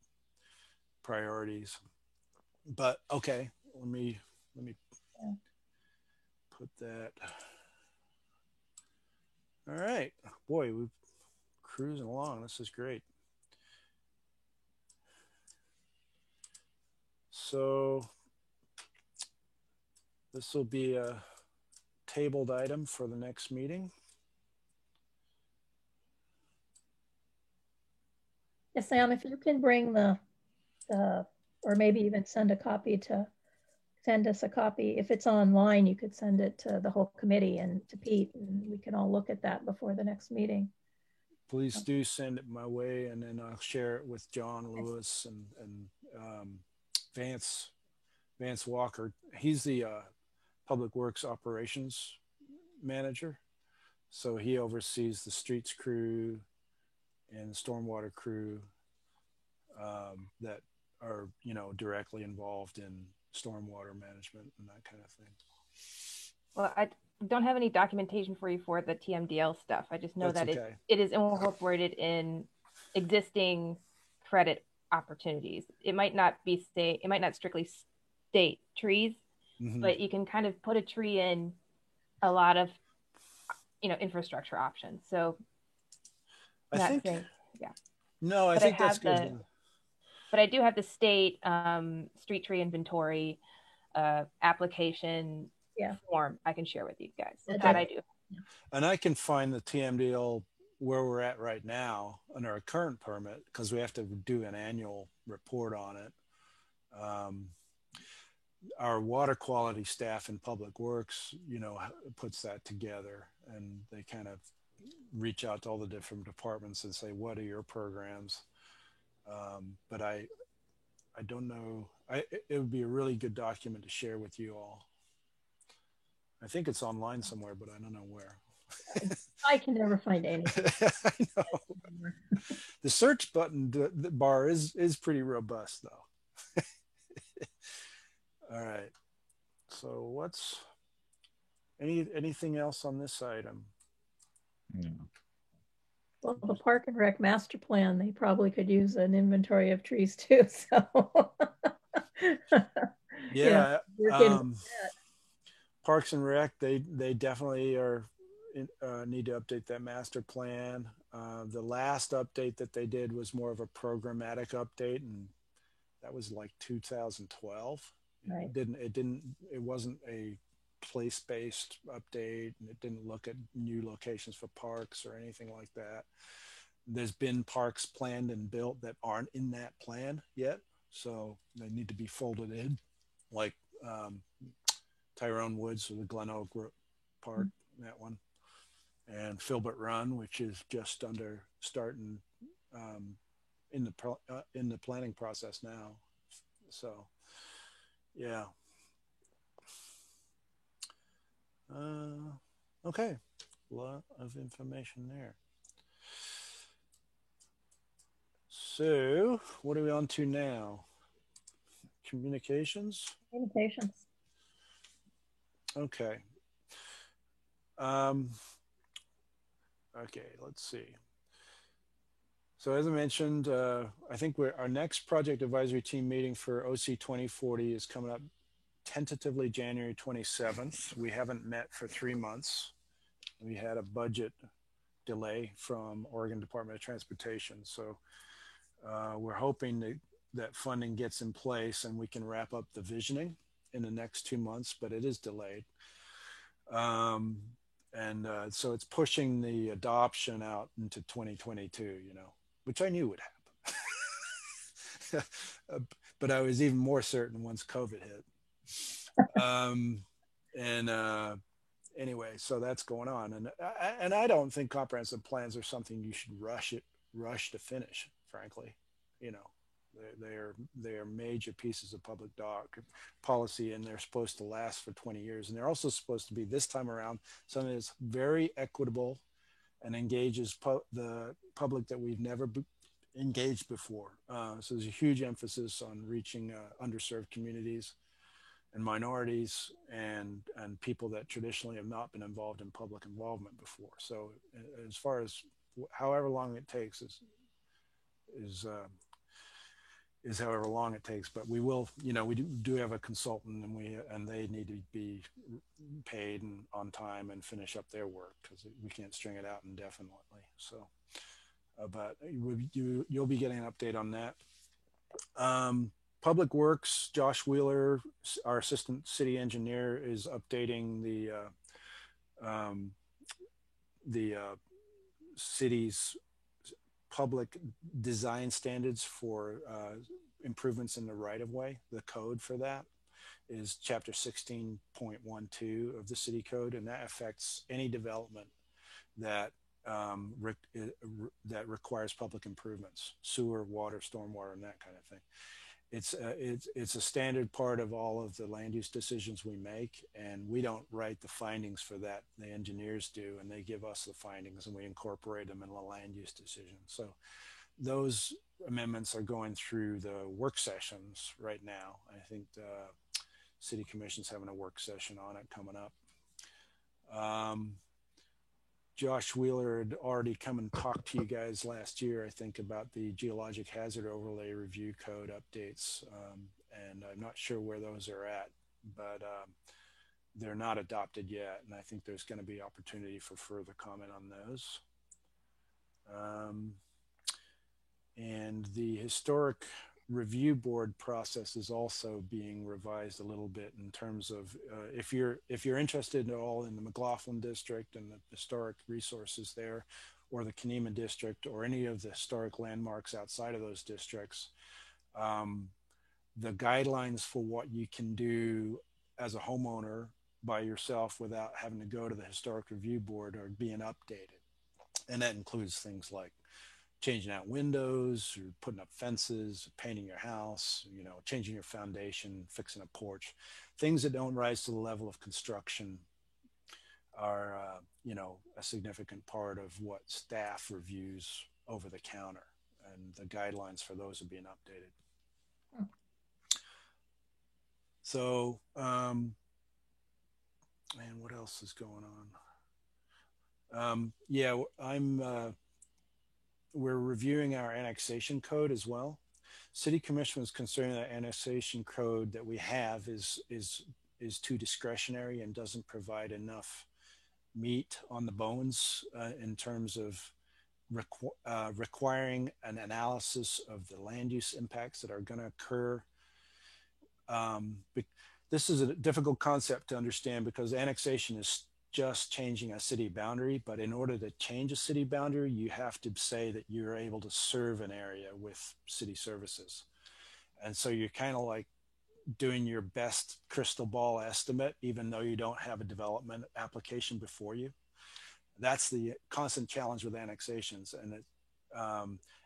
priorities. But okay, let me put that. All right, boy, we're cruising along. This is great. So this will be a tabled item for the next meeting. Yes, Sam, if you can bring or maybe even send us a copy. If it's online, you could send it to the whole committee and to Pete, and we can all look at that before the next meeting. Please do send it my way, and then I'll share it with John Lewis and Vance Walker. He's the Public Works Operations Manager, so he oversees the streets crew and the stormwater crew that are directly involved in stormwater management and that kind of thing. Well, I don't have any documentation for you for the TMDL stuff. I just know that it is incorporated in existing credit opportunities. It might not strictly state trees, but you can kind of put a tree in a lot of infrastructure options. So I think that's good. But I do have the state street tree inventory application form I can share with you guys. That I do. And I can find the TMDL where we're at right now under our current permit, because we have to do an annual report on it. Our water quality staff in Public Works, puts that together, and they kind of reach out to all the different departments and say, what are your programs? But I don't know. It would be a really good document to share with you all. I think it's online somewhere, but I don't know where. I can never find anything. I know. The search button, the bar is pretty robust, though. All right. So what's anything else on this item? Yeah. Well, the Park and Rec master plan, they probably could use an inventory of trees too. So yeah, yeah, Parks and Rec, they definitely are need to update that master plan. The last update that they did was more of a programmatic update, and that was like 2012. Right. It wasn't a place-based update, and it didn't look at new locations for parks or anything like that. There's been parks planned and built that aren't in that plan yet, so they need to be folded in, like Tyrone Woods or the Glen Oak Park, that one, and Filbert Run, which is just under starting in the planning process now. So yeah. Okay, a lot of information there. So what are we on to now? Communications? Communications. Okay. Okay, let's see. So as I mentioned, I think our next project advisory team meeting for OC 2040 is coming up tentatively January 27th. We haven't met for 3 months. We had a budget delay from Oregon Department of Transportation. So we're hoping that funding gets in place and we can wrap up the visioning in the next 2 months, but it is delayed. So it's pushing the adoption out into 2022, which I knew would happen. But I was even more certain once COVID hit. Anyway, so that's going on. And I don't think comprehensive plans are something you should rush to finish, frankly. They are major pieces of public doc policy, and they're supposed to last for 20 years. And they're also supposed to be, this time around, something that's very equitable and engages the public that we've never engaged before. So there's a huge emphasis on reaching underserved communities and minorities and people that traditionally have not been involved in public involvement before. So as far as however long it takes is however long it takes, but we will, we do have a consultant, and they need to be paid and on time and finish up their work, because we can't string it out indefinitely. So, but you'll be getting an update on that. Public Works, Josh Wheeler, our assistant city engineer, is updating the city's public design standards for improvements in the right-of-way. The code for that is chapter 16.12 of the city code, and that affects any development that that requires public improvements, sewer, water, stormwater, and that kind of thing. It's a standard part of all of the land use decisions we make, and we don't write the findings for that. The engineers do, and they give us the findings, and we incorporate them in the land use decision. So those amendments are going through the work sessions right now. I think the City Commission's having a work session on it coming up. Josh Wheeler had already come and talked to you guys last year, I think, about the geologic hazard overlay review code updates. And I'm not sure where those are at, but they're not adopted yet. And I think there's going to be opportunity for further comment on those. And the historic review board process is also being revised a little bit in terms of if you're interested at all in the McLaughlin district and the historic resources there, or the Kenema district or any of the historic landmarks outside of those districts, the guidelines for what you can do as a homeowner by yourself without having to go to the historic review board are being updated. And that includes things like changing out windows or putting up fences, painting your house, you know, changing your foundation, fixing a porch. Things that don't rise to the level of construction are, you know, a significant part of what staff reviews over the counter, and the guidelines for those are being updated. So, and what else is going on? Yeah, we're reviewing our annexation code as well. City Commission was concerned that annexation code that we have is too discretionary and doesn't provide enough meat on the bones in terms of requiring an analysis of the land use impacts that are going to occur. This is a difficult concept to understand because annexation is just changing a city boundary, but in order to change a city boundary, you have to say that you're able to serve an area with city services. And so you're kind of like doing your best crystal ball estimate, even though you don't have a development application before you. That's the constant challenge with annexations. And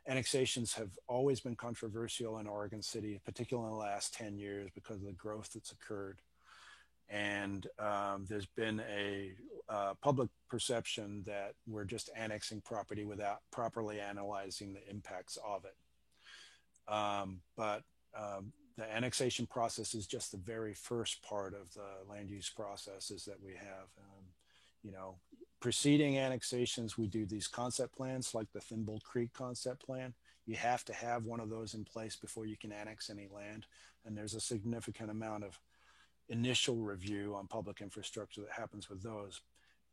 annexations have always been controversial in Oregon City, particularly in the last 10 years because of the growth that's occurred. And there's been a public perception that we're just annexing property without properly analyzing the impacts of it. But the annexation process is just the very first part of the land use processes that we have. You know, preceding annexations, we do these concept plans like the Thimble Creek concept plan. You have to have one of those in place before you can annex any land. And there's a significant amount of initial review on public infrastructure that happens with those.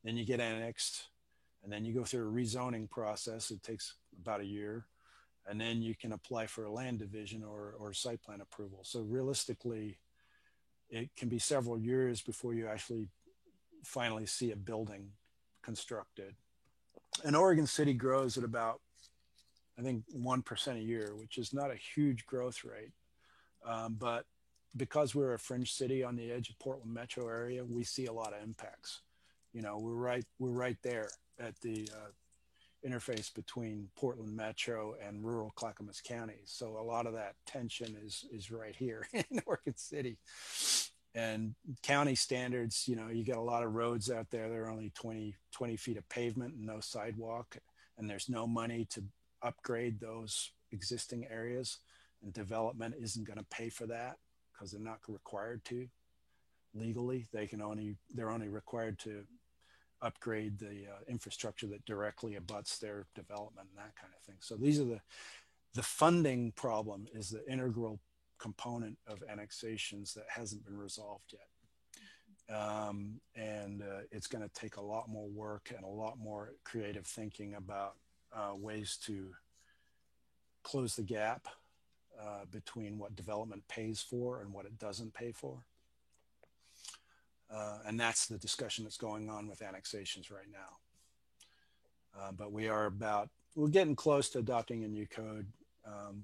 Then you get annexed, and then you go through a rezoning process. It takes about a year, and then you can apply for a land division or site plan approval. So realistically, it can be several years before you actually finally see a building constructed. And Oregon City grows at about, I think, 1% a year, which is not a huge growth rate, but because we're a fringe city on the edge of Portland metro area, we see a lot of impacts. You know, we're right there at the interface between Portland metro and rural Clackamas County. So a lot of that tension is right here in Oregon City. And county standards, you know, you got a lot of roads out there. There are only 20 feet of pavement and no sidewalk, and there's no money to upgrade those existing areas. And development isn't going to pay for that, because they're not required to legally. They're only required to upgrade the infrastructure that directly abuts their development and that kind of thing. So these are the funding problem is the integral component of annexations that hasn't been resolved yet. And it's going to take a lot more work and a lot more creative thinking about ways to close the gap between what development pays for and what it doesn't pay for. And that's the discussion that's going on with annexations right now. But we're getting close to adopting a new code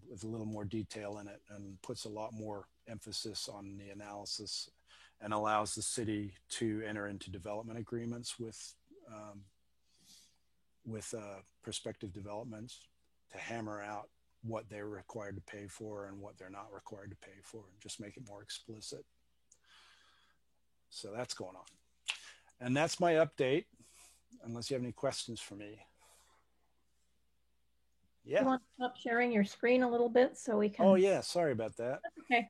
with a little more detail in it, and puts a lot more emphasis on the analysis and allows the city to enter into development agreements with prospective developments to hammer out what they're required to pay for and what they're not required to pay for, and just make it more explicit. So that's going on. And that's my update, unless you have any questions for me. Yeah. You want to stop sharing your screen a little bit so we can... Oh yeah, sorry about that. That's okay.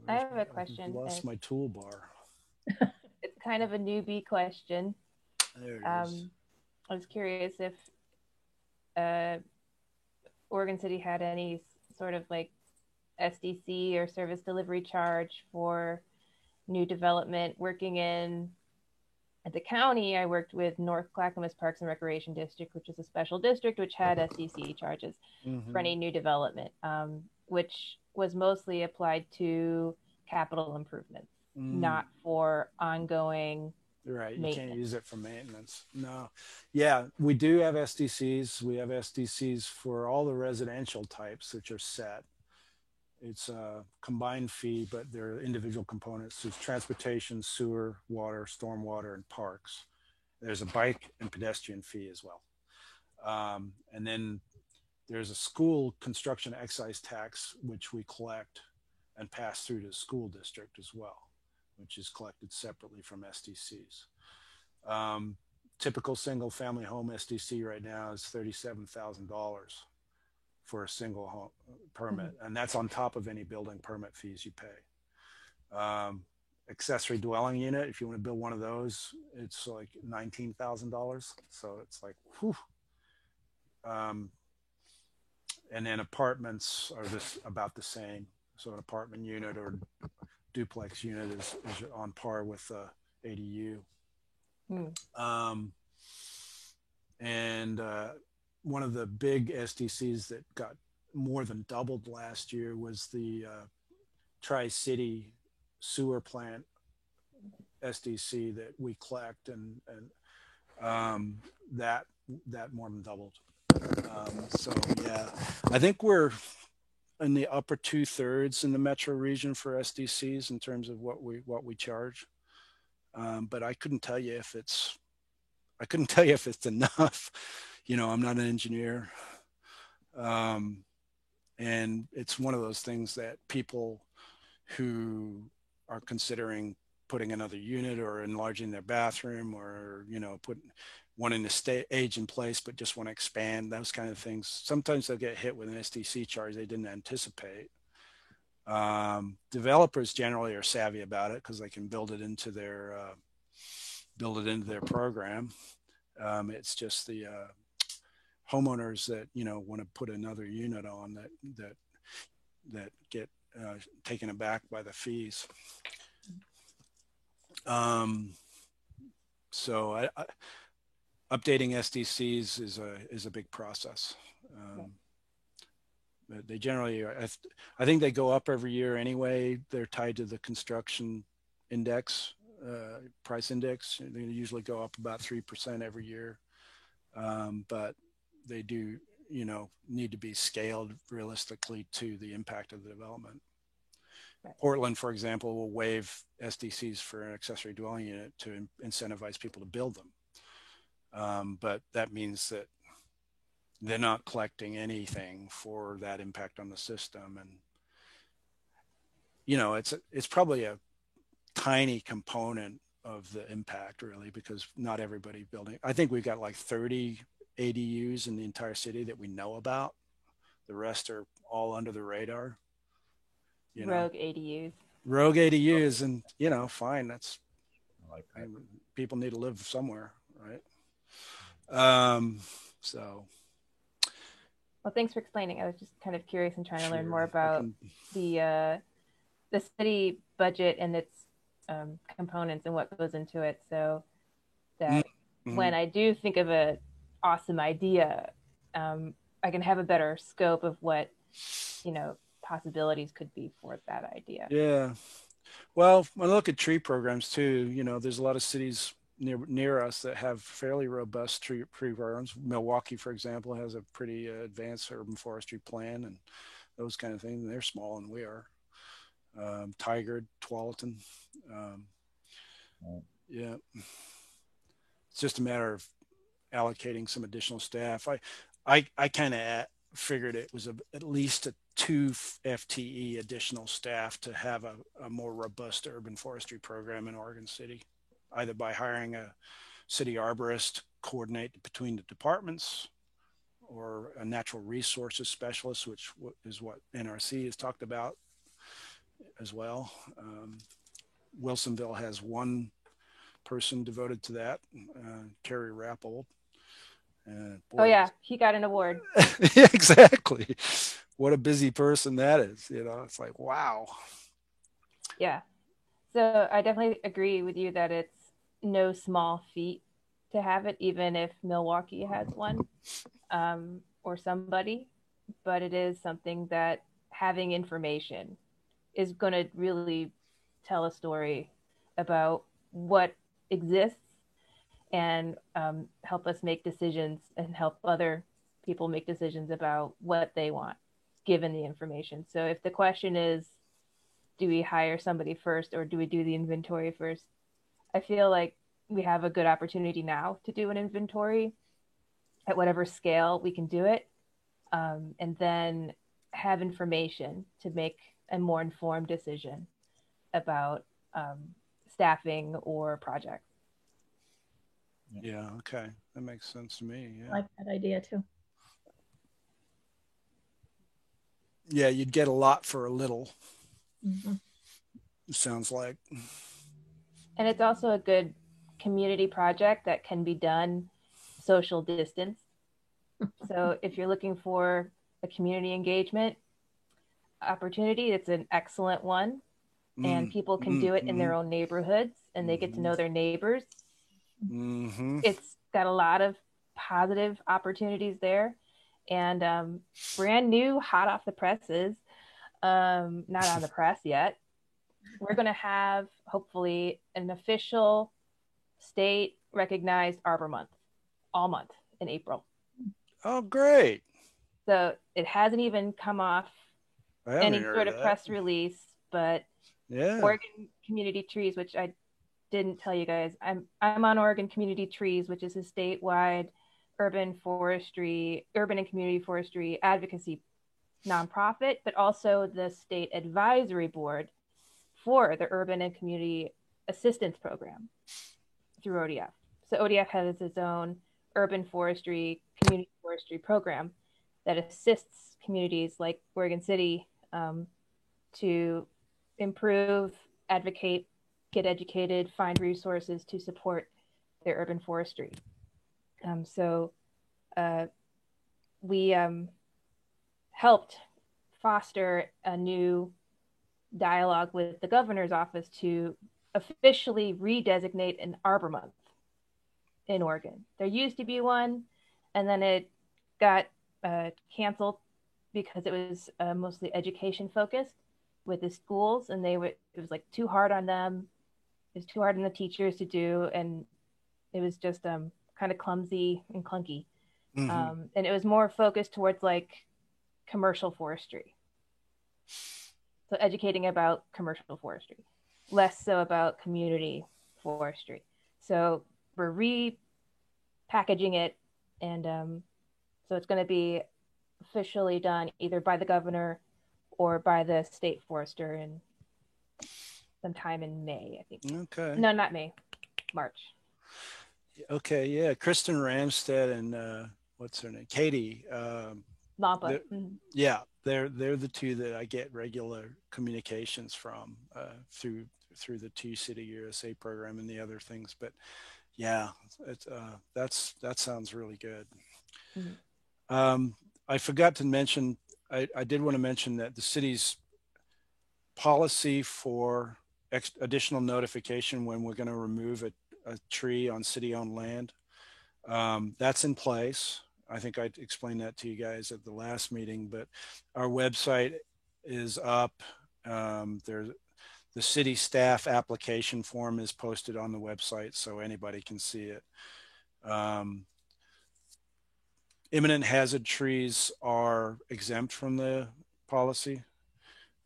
I have a question. I lost my toolbar. It's kind of a newbie question. There it is. I was curious if Oregon City had any sort of like SDC or service delivery charge for new development. Working in at the county, I worked with North Clackamas Parks and Recreation District, which is a special district which had SDC charges for any new development, which was mostly applied to capital improvements, not for ongoing Right. You can't use it for maintenance. No. Yeah, we do have SDCs. We have SDCs for all the residential types which are set. It's a combined fee, but they're individual components. It's transportation, sewer, water, stormwater, and parks. There's a bike and pedestrian fee as well. And then there's a school construction excise tax, which we collect and pass through to the school district as well, which is collected separately from SDCs. Typical single family home SDC right now is $37,000 for a single home permit. And that's on top of any building permit fees you pay. Accessory dwelling unit, if you want to build one of those, it's like $19,000. So it's like, whew. And then apartments are about the same. So an apartment unit or duplex unit is on par with ADU. And one of the big SDCs that got more than doubled last year was the Tri-City sewer plant SDC that we collect, and that more than doubled. So yeah, I think we're in the upper 2/3 in the metro region for SDCs in terms of what we charge. But I couldn't tell you if it's enough. You know, I'm not an engineer. And it's one of those things that people who are considering putting another unit or enlarging their bathroom, or, you know, wanting to age in place but just want to expand, those kind of things, sometimes they'll get hit with an SDC charge they didn't anticipate. Developers generally are savvy about it because they can build it into their program. It's just the homeowners that, you know, want to put another unit on that get taken aback by the fees. So I updating SDCs is a big process. But they generally are, I think they go up every year anyway. They're tied to the construction index, price index. They usually go up about 3% every year. But they do, you know, need to be scaled realistically to the impact of the development. Right. Portland, for example, will waive SDCs for an accessory dwelling unit to incentivize people to build them. But that means that they're not collecting anything for that impact on the system. And, you know, it's probably a tiny component of the impact, really, because not everybody building. I think we've got like 30 ADUs in the entire city that we know about. The rest are all under the radar. You know, rogue ADUs, and, you know, fine. That's, I like that. People need to live somewhere, right? So. Well, thanks for explaining. I was just kind of curious and trying to learn more about the city budget and its components and what goes into it, so that when I do think of an awesome idea, I can have a better scope of what, you know, possibilities could be for that idea. Yeah. Well, when I look at tree programs too, you know, there's a lot of cities near us that have fairly robust tree programs. Milwaukee, for example, has a pretty advanced urban forestry plan and those kind of things. And they're small, and we are. Tigard, Tualatin. Yeah. It's just a matter of allocating some additional staff. I kind of figured it was at least a 2 FTE additional staff to have a more robust urban forestry program in Oregon City, either by hiring a city arborist to coordinate between the departments, or a natural resources specialist, which is what NRC has talked about as well. Wilsonville has one person devoted to that, Terry Rappold. Oh yeah, he got an award. Yeah, exactly. What a busy person that is. You know, it's like, wow. Yeah. So I definitely agree with you that it's no small feat to have it, even if Milwaukee has one, or somebody, but it is something that having information is going to really tell a story about what exists and help us make decisions and help other people make decisions about what they want given the information. So if the question is, do we hire somebody first or do we do the inventory first? I feel like we have a good opportunity now to do an inventory at whatever scale we can do it, and then have information to make a more informed decision about staffing or projects. Yeah, okay. That makes sense to me. I Yeah. like that idea too. Yeah, you'd get a lot for a little, Mhm. sounds like. And it's also a good community project that can be done social distance. So if you're looking for a community engagement opportunity, it's an excellent one. And people can do it in their own neighborhoods and they get to know their neighbors. Mm-hmm. It's got a lot of positive opportunities there. And brand new, hot off the presses, not on the press yet, we're going to have hopefully an official state recognized Arbor Month all month in April. Oh, great. So it hasn't even come off I haven't any heard sort of of that. press release, but Yeah. Oregon Community Trees, which I didn't tell you guys, I'm on Oregon Community Trees, which is a statewide urban and community forestry advocacy nonprofit, but also the state advisory board for the Urban and Community Assistance Program through ODF. So ODF has its own urban forestry, community forestry program that assists communities like Oregon City to improve, advocate, get educated, find resources to support their urban forestry. So we helped foster a new dialogue with the governor's office to officially redesignate an Arbor Month in Oregon. There used to be one, and then it got canceled because it was mostly education focused with the schools, and it was like too hard on them. It was too hard on the teachers to do, and it was just kind of clumsy and clunky. Mm-hmm. And it was more focused towards like commercial forestry. So educating about commercial forestry, less so about community forestry. So we're repackaging it, and so it's going to be officially done either by the governor or by the state forester in sometime in May, I think. Okay. No, not May, March. Okay. Yeah. Kristen Ramstead and what's her name? Katie. Lampa. Yeah, they're the two that I get regular communications from through the Two City USA program and the other things. But yeah, it's that sounds really good. Mm-hmm. I forgot to mention. I did want to mention that the city's policy for additional notification when we're going to remove a tree on city-owned land, that's in place. I think I explained that to you guys at the last meeting, but our website is up. There's the city staff application form is posted on the website so anybody can see it. Imminent hazard trees are exempt from the policy,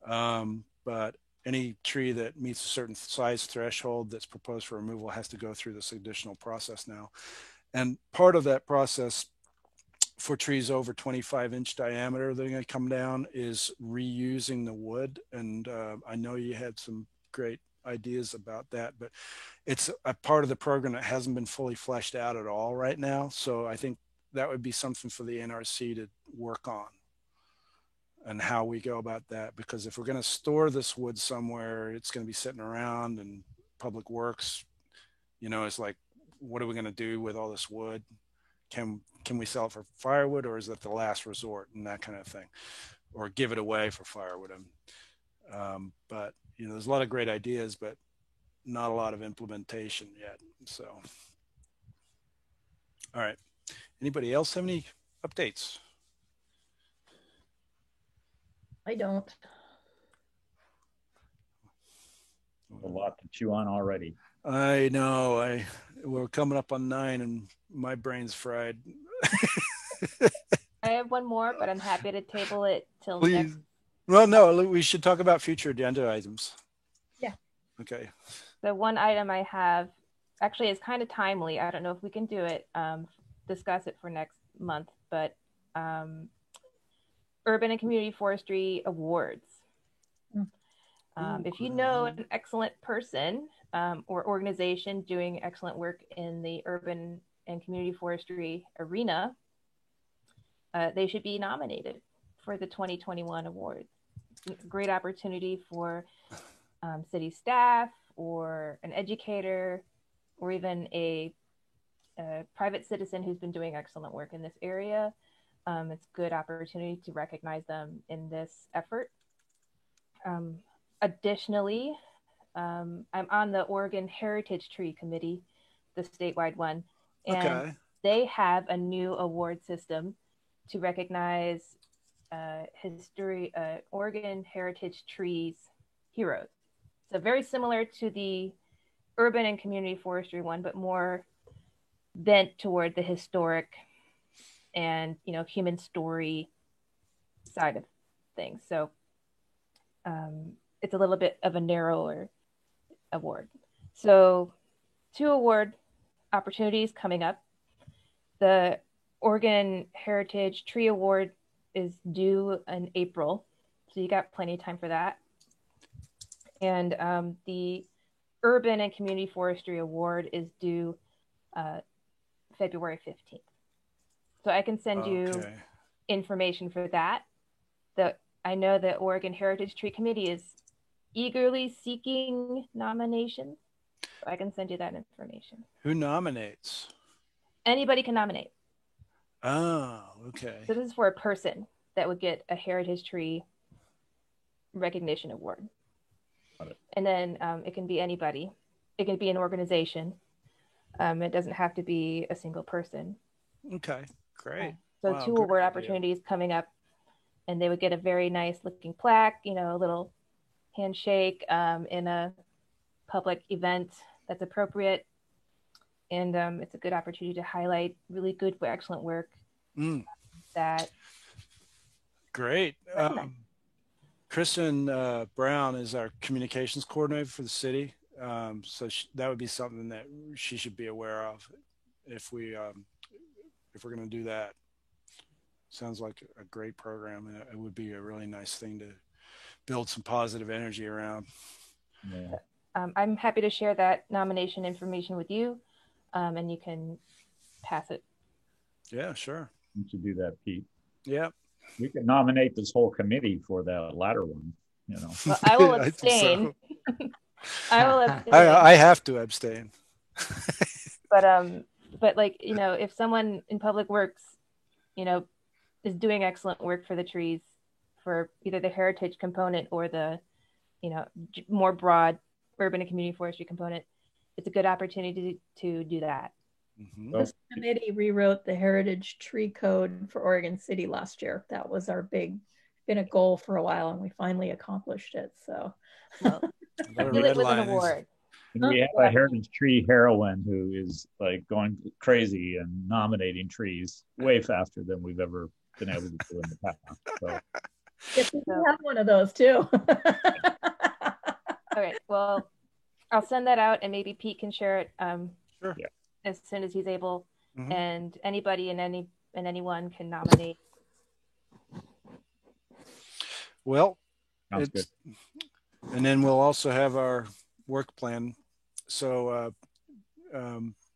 but any tree that meets a certain size threshold that's proposed for removal has to go through this additional process now. And part of that process for trees over 25-inch diameter that are going to come down is reusing the wood. And I know you had some great ideas about that, but it's a part of the program that hasn't been fully fleshed out at all right now. So I think that would be something for the NRC to work on and how we go about that. Because if we're going to store this wood somewhere, it's going to be sitting around, and Public Works, it's like, what are we going to do with all this wood? Can we sell it for firewood, or is it the last resort and that kind of thing, or give it away for firewood? But there's a lot of great ideas, but not a lot of implementation yet. So, all right. Anybody else have any updates? I don't. A lot to chew on already. I know. We're coming up on 9 and my brain's fried. I have one more, but I'm happy to table it till Please. next. Well, no, we should talk about future agenda items. Yeah. Okay. The one item I have actually is kind of timely. I don't know if we can do it, discuss it for next month, but Urban and Community Forestry Awards. If you know an excellent person or organization doing excellent work in the urban and community forestry arena, they should be nominated for the 2021 awards. Great opportunity for city staff or an educator or even a private citizen who's been doing excellent work in this area. It's a good opportunity to recognize them in this effort. Additionally, I'm on the Oregon Heritage Tree Committee, the statewide one, and they have a new award system to recognize Oregon Heritage Trees heroes. So very similar to the urban and community forestry one, but more bent toward the historic and human story side of things. So it's a little bit of a narrower award. So 2 award opportunities coming up. The Oregon Heritage Tree Award is due in April, so you got plenty of time for that. And the Urban and Community Forestry Award is due February 15th. So I can send you information for that. I know the Oregon Heritage Tree Committee is eagerly seeking nominations. So I can send you that information. Who nominates? Anybody can nominate. Oh, okay. So this is for a person that would get a Heritage Tree recognition award. And then it can be anybody. It can be an organization. It doesn't have to be a single person. Okay, great. So wow, 2 award opportunities coming up, and they would get a very nice looking plaque, a little handshake in a public event that's appropriate. And it's a good opportunity to highlight really good, excellent work. That great. Kristen Brown is our communications coordinator for the city. So that would be something that she should be aware of if we're going to do that. Sounds like a great program, and it would be a really nice thing to build some positive energy around. Yeah. I'm happy to share that nomination information with you, and you can pass it. Yeah, sure. You should do that, Pete. Yeah. We could nominate this whole committee for that latter one, Well, I will abstain. I will abstain. I have to abstain. But if someone in public works, is doing excellent work for the trees, for either the heritage component or the, more broad urban and community forestry component, it's a good opportunity to do that. Mm-hmm. This committee rewrote the Heritage Tree Code for Oregon City last year. That was our been a goal for a while, and we finally accomplished it. So I feel it with an award. And we have a heritage tree heroine who is like going crazy and nominating trees way faster than we've ever been able to do in the past. So. Yes, we have one of those too. All right. Well, I'll send that out, and maybe Pete can share it Sure. as soon as he's able. Mm-hmm. And anybody and anyone can nominate. Well, Sounds good. And then we'll also have our work plan. So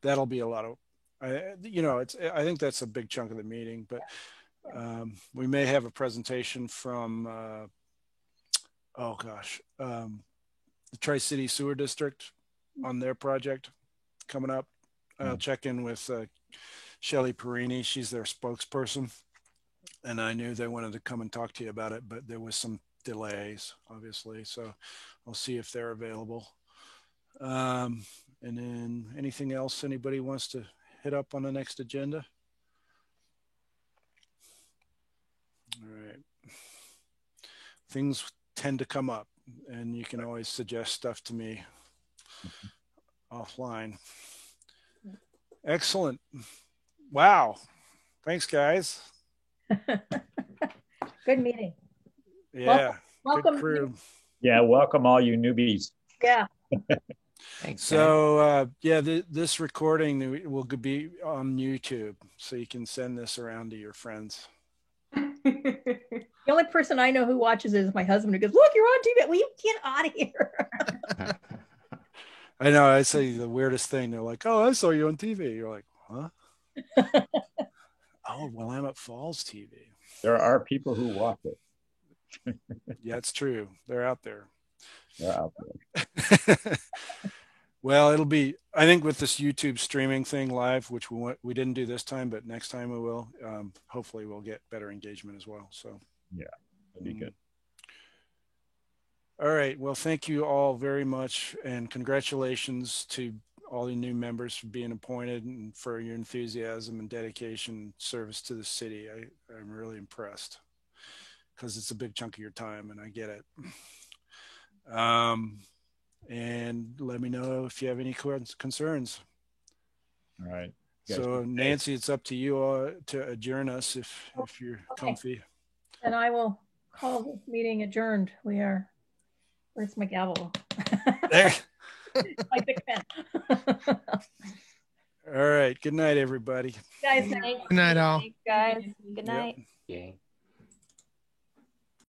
that'll be a lot of, I think that's a big chunk of the meeting, but we may have a presentation from, the Tri-City Sewer District on their project coming up. I'll check in with Shelley Perini. She's their spokesperson. And I knew they wanted to come and talk to you about it, but there was some delays, obviously. So I'll see if they're available. And then anything else anybody wants to hit up on the next agenda? All right. Things tend to come up, and you can always suggest stuff to me. offline. Excellent. Wow. Thanks, guys. Good meeting. Yeah. Welcome. Good crew. Yeah, welcome all you newbies. Yeah. Thanks. So yeah, this recording will be on YouTube, so you can send this around to your friends. The only person I know who watches it is my husband, who goes, "Look, you're on TV. Will you get out of here?" I know. I say the weirdest thing. They're like, "Oh, I saw you on TV." You're like, "Huh?" Oh, well, I'm at Falls TV. There are people who watch it. Yeah, it's true. They're out there. They're out there. Well, it'll be, I think, with this YouTube streaming thing live, which we didn't do this time, but next time we will. Hopefully, we'll get better engagement as well. So yeah, that'd be good. All right. Well, thank you all very much, and congratulations to all the new members for being appointed and for your enthusiasm and dedication and service to the city. I'm really impressed because it's a big chunk of your time, and I get it. And let me know if you have any concerns. All right. So Nancy, it's up to you to adjourn us if you're comfy. And I will call this meeting adjourned. Where's my gavel? There. My big pen. All right. Good night, everybody. Guys, Thanks. Good night, all. Thanks, guys. Good night. Yay.